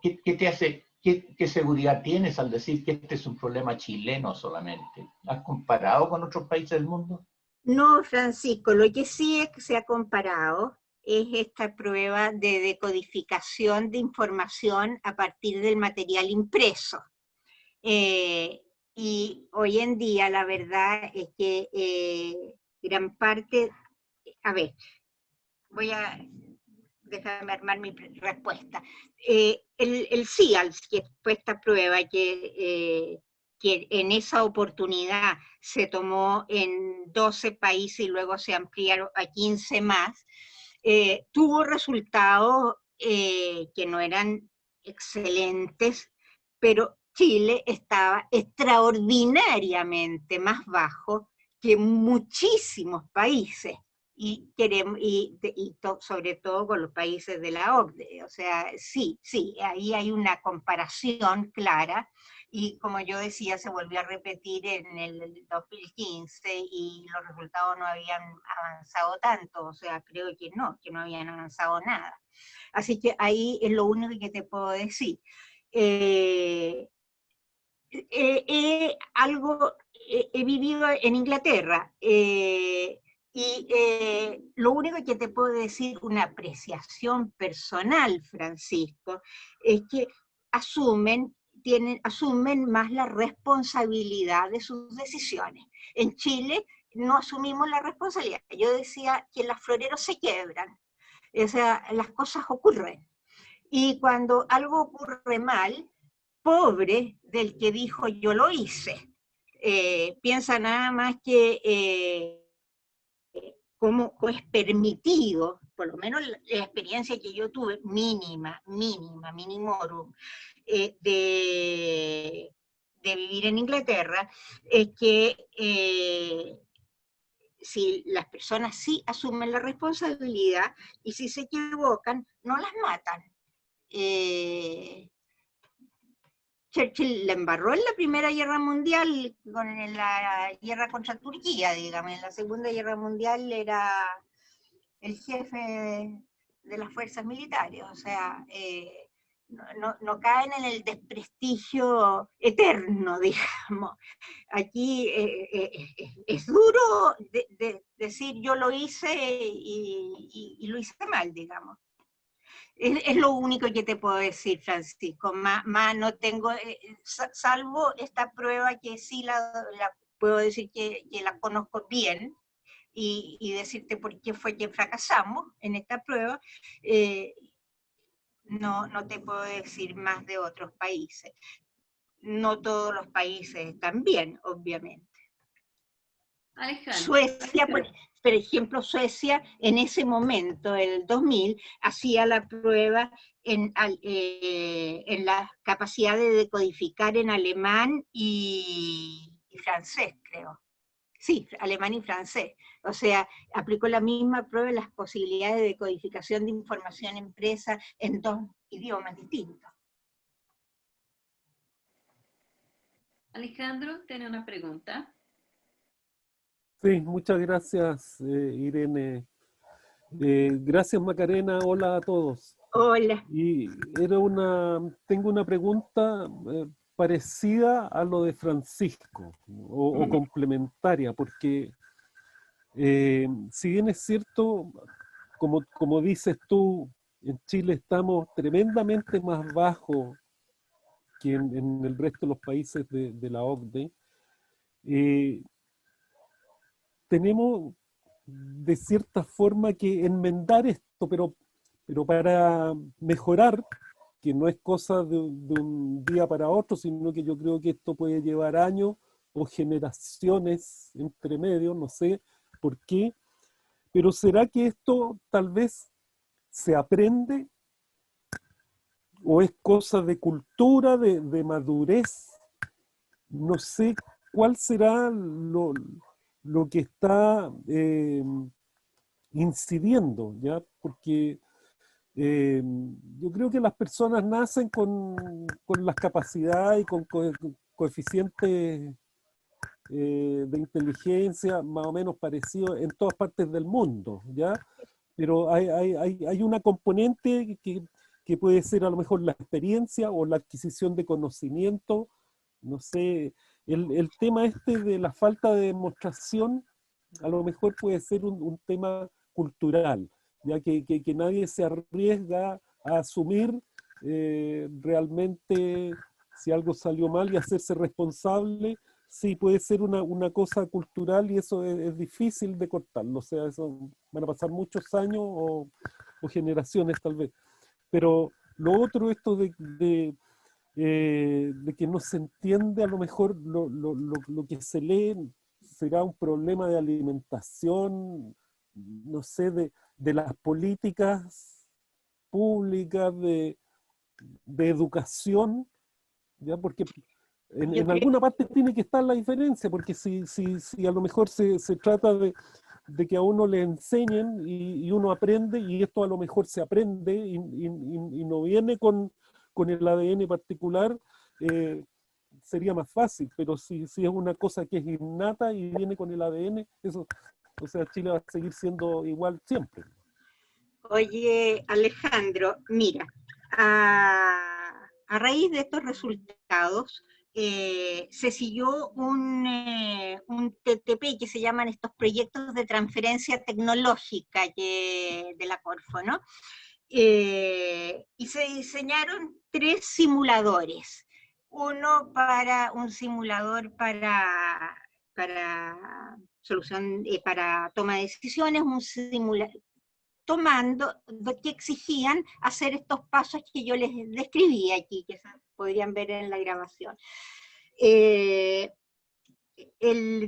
¿Qué te hace, qué seguridad tienes al decir que este es un problema chileno solamente? ¿Has comparado con otros países del mundo? No, Francisco, lo que sí es que se ha comparado es esta prueba de decodificación de información a partir del material impreso. Y hoy en día la verdad es que gran parte, a ver, déjame armar mi respuesta. El CIALS, que fue esta prueba que en esa oportunidad se tomó en 12 países y luego se ampliaron a 15 más, tuvo resultados que no eran excelentes, pero Chile estaba extraordinariamente más bajo que muchísimos países, sobre todo con los países de la OCDE. O sea, sí, ahí hay una comparación clara, y como yo decía, se volvió a repetir en el 2015 y los resultados no habían avanzado tanto, o sea, creo que no habían avanzado nada. Así que ahí es lo único que te puedo decir. He vivido en Inglaterra, lo único que te puedo decir, una apreciación personal, Francisco, es que asumen más la responsabilidad de sus decisiones. En Chile no asumimos la responsabilidad. Yo decía que los floreros se quiebran, o sea, las cosas ocurren. Y cuando algo ocurre mal, pobre del que dijo yo lo hice. Piensa nada más que cómo es permitido, por lo menos la experiencia que yo tuve, mínima, minimorum, de vivir en Inglaterra, es que si las personas sí asumen la responsabilidad y si se equivocan, no las matan. Churchill la embarró en la Primera Guerra Mundial, en la guerra contra Turquía, digamos. En la Segunda Guerra Mundial era el jefe de las fuerzas militares, o sea, no caen en el desprestigio eterno, digamos. Aquí es duro decir yo lo hice y lo hice mal, digamos. Es lo único que te puedo decir, Francisco. Más no tengo, salvo esta prueba que sí la puedo decir que la conozco bien, y decirte por qué fue que fracasamos en esta prueba. No te puedo decir más de otros países. No todos los países están bien, obviamente. Alejandro. Suecia, por ejemplo, Suecia en ese momento, el 2000, hacía la prueba en la capacidad de decodificar en alemán y francés, creo. Sí, alemán y francés. O sea, aplicó la misma prueba en las posibilidades de decodificación de información impresa en 2 idiomas distintos. Alejandro, tiene una pregunta. Sí, muchas gracias, Irene. Gracias, Macarena. Hola a todos. Hola. Y tengo una pregunta parecida a lo de Francisco, o complementaria, porque si bien es cierto, como dices tú, en Chile estamos tremendamente más bajos que en el resto de los países de la OCDE, tenemos de cierta forma que enmendar esto, pero para mejorar, que no es cosa de un día para otro, sino que yo creo que esto puede llevar años o generaciones entre medio, no sé por qué. Pero ¿será que esto tal vez se aprende? ¿O es cosa de cultura, de madurez? No sé cuál será lo que está incidiendo, ¿ya? Porque yo creo que las personas nacen con las capacidades y con coeficientes de inteligencia más o menos parecidos en todas partes del mundo, ¿ya? Pero hay una componente que puede ser a lo mejor la experiencia o la adquisición de conocimiento, no sé, el tema este de la falta de demostración a lo mejor puede ser un tema cultural, ya que nadie se arriesga a asumir realmente si algo salió mal y hacerse responsable. Sí, puede ser una cosa cultural y eso es difícil de cortarlo, o sea, eso van a pasar muchos años o generaciones tal vez. Pero lo otro, esto de que no se entiende a lo mejor lo que se lee, será un problema de alimentación, no sé, de las políticas públicas, de educación, ¿ya? Porque Yo en creo, alguna parte tiene que estar la diferencia, porque si a lo mejor se trata de que a uno le enseñen y uno aprende, y esto a lo mejor se aprende y no viene con el ADN particular, sería más fácil, pero si es una cosa que es innata y viene con el ADN, eso, o sea, Chile va a seguir siendo igual siempre. oye, Alejandro, mira, a raíz de estos resultados, se siguió un TTP, que se llaman estos proyectos de transferencia tecnológica de la Corfo, ¿no? Y se diseñaron 3 simuladores. Un simulador para solución, para toma de decisiones, un simulador que exigían hacer estos pasos que yo les describí aquí, que podrían ver en la grabación. El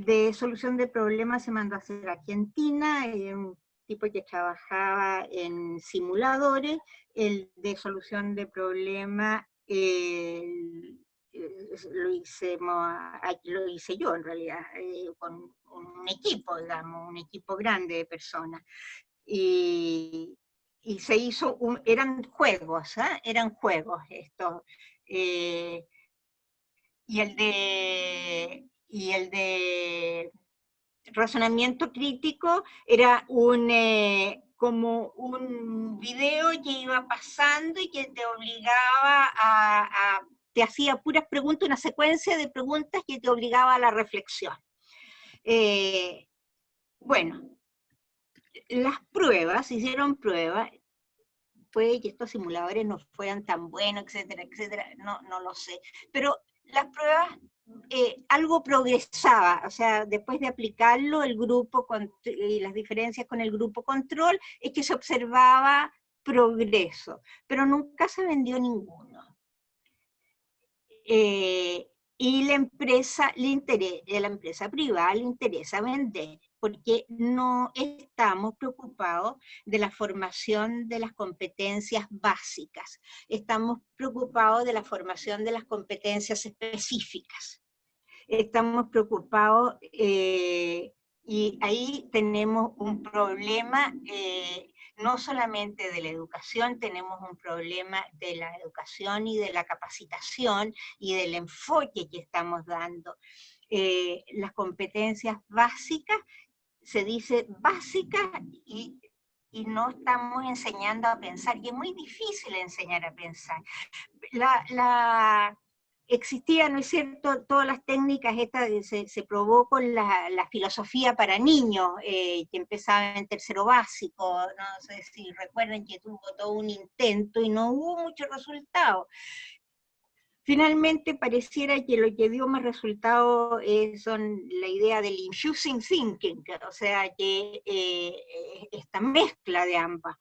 de solución de problemas se mandó a hacer a Argentina, un tipo que trabajaba en simuladores. El de solución de problemas lo hice yo en realidad, con un equipo, digamos, un equipo grande de personas. Y se hizo, eran juegos, ¿eh? Eran juegos estos. Eh, y el de razonamiento crítico era como un video que iba pasando y que te obligaba te hacía puras preguntas, una secuencia de preguntas que te obligaba a la reflexión. Bueno, las pruebas, hicieron pruebas, puede que estos simuladores no fueran tan buenos, etcétera, etcétera, no lo sé, pero las pruebas algo progresaba, o sea, después de aplicarlo, el grupo, las diferencias con el grupo control, es que se observaba progreso, pero nunca se vendió ninguno. Y la empresa privada le interesa vender, porque no estamos preocupados de la formación de las competencias básicas, estamos preocupados de la formación de las competencias específicas. Estamos preocupados y ahí tenemos un problema, no solamente de la educación, tenemos un problema de la educación y de la capacitación y del enfoque que estamos dando. Las competencias básicas, se dice básicas y no estamos enseñando a pensar, y es muy difícil enseñar a pensar. Existían, ¿no es cierto?, todas las técnicas estas, se probó con la filosofía para niños, que empezaba en tercero básico, no sé si recuerdan que tuvo todo un intento y no hubo mucho resultado. Finalmente pareciera que lo que dio más resultado son la idea del infusing thinking, o sea, que esta mezcla de ambas.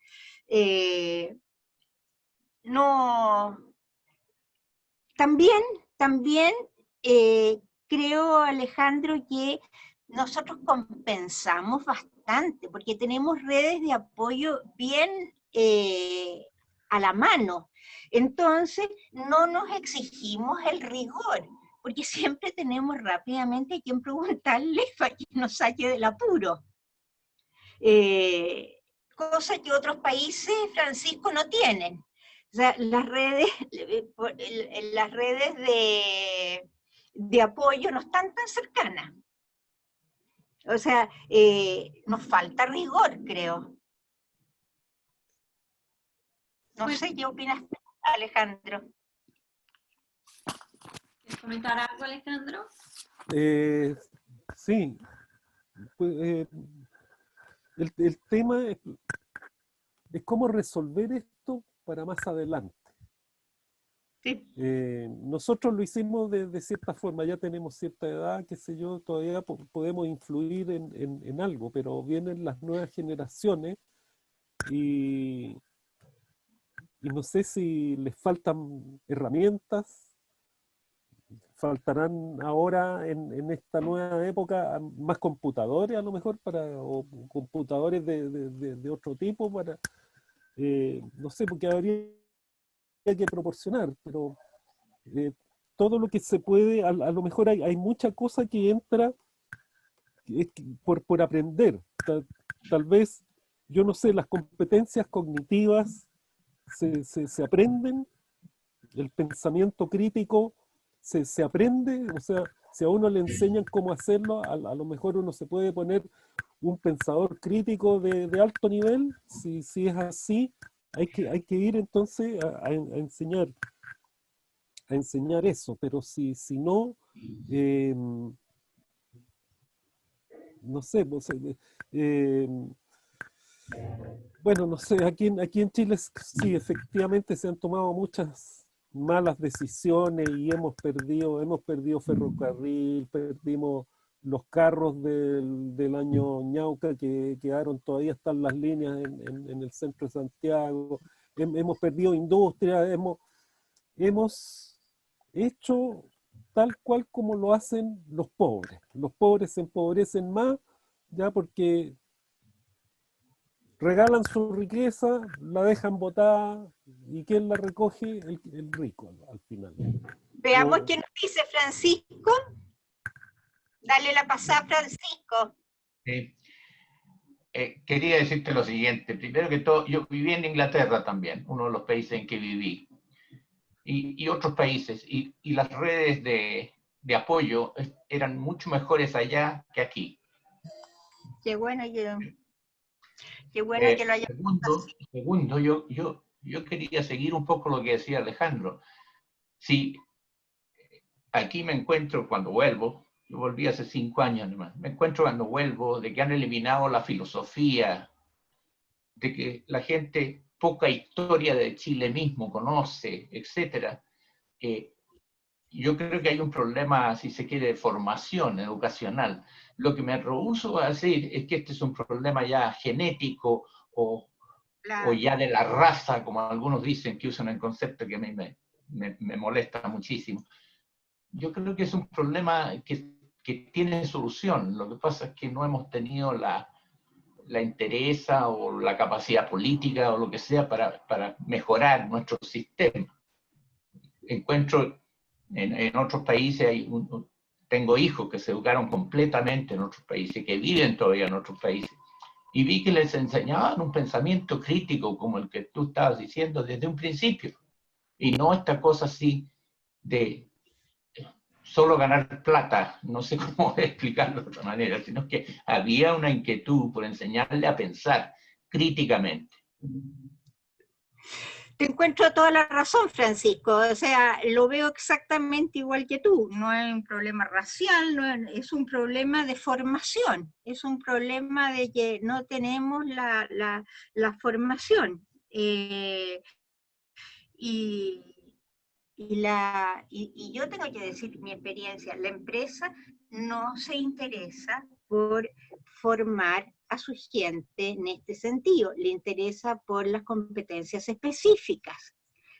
También creo, Alejandro, que nosotros compensamos bastante, porque tenemos redes de apoyo bien a la mano. Entonces, no nos exigimos el rigor, porque siempre tenemos rápidamente a quien preguntarle para que nos saque del apuro. Cosa que otros países, Francisco, no tienen. O sea, las redes de apoyo no están tan cercanas. O sea, nos falta rigor, creo. No sé, ¿qué opinas, Alejandro? ¿Quieres comentar algo, Alejandro? Sí, pues, el tema es cómo resolver esto para más adelante. Sí. Nosotros lo hicimos de cierta forma, ya tenemos cierta edad, qué sé yo, todavía podemos influir en algo, pero vienen las nuevas generaciones y no sé si les faltan herramientas, faltarán ahora en esta nueva época más computadores a lo mejor, o computadores de otro tipo, no sé, porque habría que proporcionar, pero todo lo que se puede, a lo mejor hay mucha cosa que entra por aprender. Tal vez, yo no sé, las competencias cognitivas se aprenden, el pensamiento crítico se aprende, o sea, si a uno le enseñan cómo hacerlo, a lo mejor uno se puede poner un pensador crítico de alto nivel. Si es así, hay que ir entonces a enseñar eso, pero si no, no sé, pues, bueno, no sé, aquí en Chile sí, efectivamente se han tomado muchas malas decisiones y hemos perdido ferrocarril, perdimos los carros del año Ñauca que quedaron, todavía están las líneas en el centro de Santiago, hemos perdido industria, hemos hecho tal cual como lo hacen los pobres. Los pobres se empobrecen más ya porque regalan su riqueza, la dejan botada, y ¿quién la recoge? El rico al final. Veamos qué nos dice Francisco. Dale la pasada, Francisco. Sí. Quería decirte lo siguiente. Primero que todo, yo viví en Inglaterra también, uno de los países en que viví, y otros países, y las redes de apoyo eran mucho mejores allá que aquí. Qué bueno que lo haya. Segundo, yo quería seguir un poco lo que decía Alejandro. Si aquí me encuentro cuando vuelvo, yo volví hace 5 años nomás, me encuentro cuando vuelvo de que han eliminado la filosofía, de que la gente poca historia de Chile mismo conoce, etcétera. Yo creo que hay un problema, si se quiere, de formación educacional. Lo que me rehúso a decir es que este es un problema ya genético o ya de la raza, como algunos dicen, que usan el concepto que a mí me molesta muchísimo. Yo creo que es un problema que tiene solución. Lo que pasa es que no hemos tenido la entereza o la capacidad política o lo que sea para mejorar nuestro sistema. Encuentro en otros países, tengo hijos que se educaron completamente en otros países, que viven todavía en otros países, y vi que les enseñaban un pensamiento crítico como el que tú estabas diciendo desde un principio, y no esta cosa así de solo ganar plata, no sé cómo explicarlo de otra manera, sino que había una inquietud por enseñarle a pensar críticamente. Te encuentro toda la razón, Francisco. O sea, lo veo exactamente igual que tú. No es un problema racial, es un problema de formación. Es un problema de que no tenemos la formación. Y yo tengo que decir mi experiencia, la empresa no se interesa por formar a su gente en este sentido, le interesa por las competencias específicas,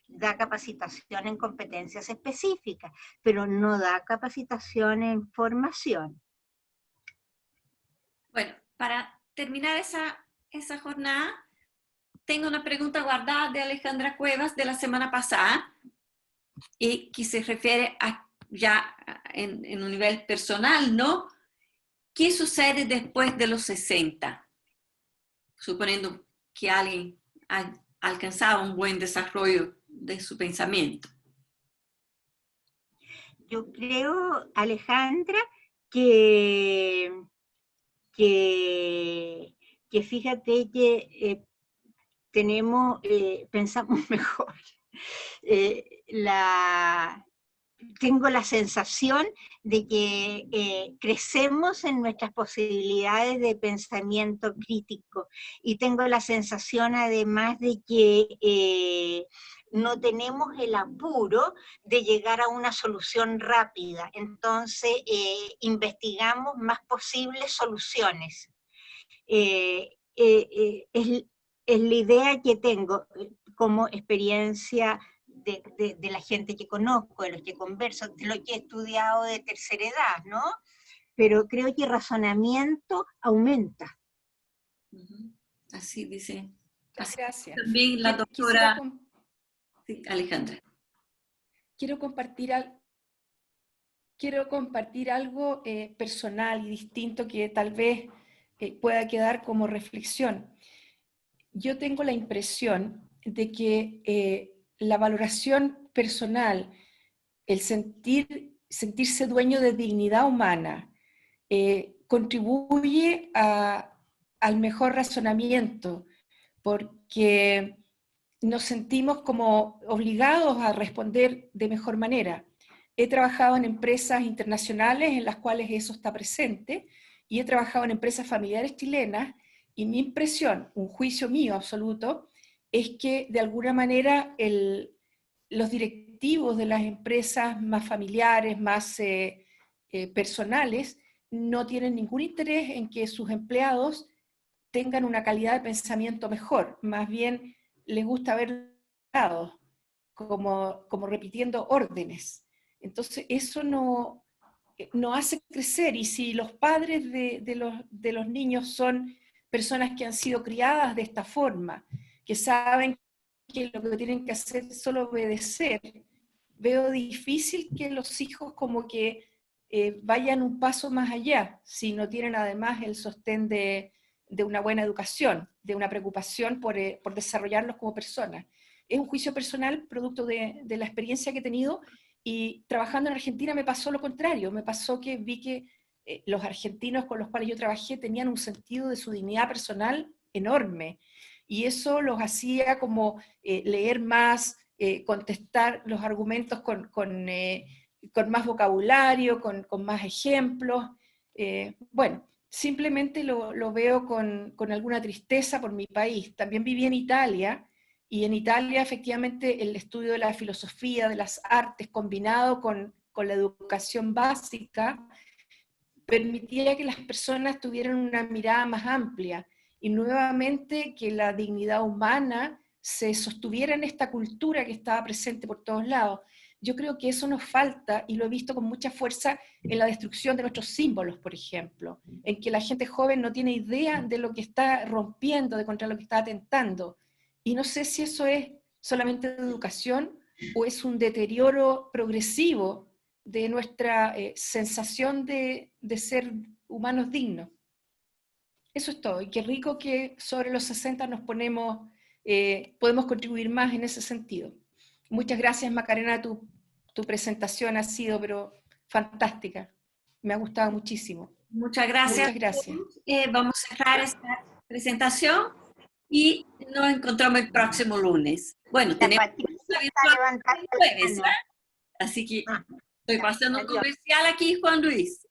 da capacitación en competencias específicas, pero no da capacitación en formación. Bueno, para terminar esa jornada, tengo una pregunta guardada de Alejandra Cuevas de la semana pasada y que se refiere a ya en un nivel personal, ¿no? ¿Qué sucede después de los 60? Suponiendo que alguien ha alcanzado un buen desarrollo de su pensamiento. Yo creo, Alejandra, que fíjate que pensamos mejor. Tengo la sensación de que crecemos en nuestras posibilidades de pensamiento crítico y tengo la sensación además de que no tenemos el apuro de llegar a una solución rápida, entonces investigamos más posibles soluciones. Es la idea que tengo como experiencia de la gente que conozco, de los que converso, de lo que he estudiado de tercera edad, ¿no? Pero creo que el razonamiento aumenta. Así dice. Así Gracias. también la doctora sí, Alejandra. Quiero compartir algo personal y distinto que tal vez pueda quedar como reflexión. Yo tengo la impresión de que la valoración personal, el sentirse dueño de dignidad humana, contribuye al mejor razonamiento, porque nos sentimos como obligados a responder de mejor manera. He trabajado en empresas internacionales en las cuales eso está presente, y he trabajado en empresas familiares chilenas, y mi impresión, un juicio mío absoluto, es que de alguna manera los directivos de las empresas más familiares, más personales, no tienen ningún interés en que sus empleados tengan una calidad de pensamiento mejor, más bien les gusta ver como repitiendo órdenes. Entonces eso no hace crecer, y si los padres de los niños son personas que han sido criadas de esta forma, que saben que lo que tienen que hacer es solo obedecer, veo difícil que los hijos como que vayan un paso más allá, si no tienen además el sostén de una buena educación, de una preocupación por desarrollarlos como personas. Es un juicio personal producto de la experiencia que he tenido, y trabajando en Argentina me pasó lo contrario, me pasó que vi que los argentinos con los cuales yo trabajé tenían un sentido de su dignidad personal enorme, y eso los hacía como leer más, contestar los argumentos con más vocabulario, con más ejemplos. Bueno, simplemente lo veo con alguna tristeza por mi país. También viví en Italia, y en Italia efectivamente el estudio de la filosofía, de las artes, combinado con la educación básica, permitía que las personas tuvieran una mirada más amplia, y nuevamente que la dignidad humana se sostuviera en esta cultura que estaba presente por todos lados. Yo creo que eso nos falta, y lo he visto con mucha fuerza en la destrucción de nuestros símbolos, por ejemplo, en que la gente joven no tiene idea de lo que está rompiendo, de contra lo que está atentando. Y no sé si eso es solamente de educación o es un deterioro progresivo de nuestra sensación de ser humanos dignos. Eso es todo, y qué rico que sobre los 60 nos podemos contribuir más en ese sentido. Muchas gracias, Macarena, tu presentación ha sido pero fantástica, me ha gustado muchísimo. Muchas gracias. Muchas gracias. Vamos a cerrar esta presentación y nos encontramos el próximo lunes. Bueno, tenemos el jueves, ¿eh? Así que estoy pasando un comercial aquí, Juan Luis.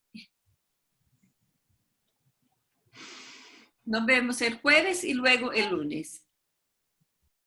Nos vemos el jueves y luego el lunes.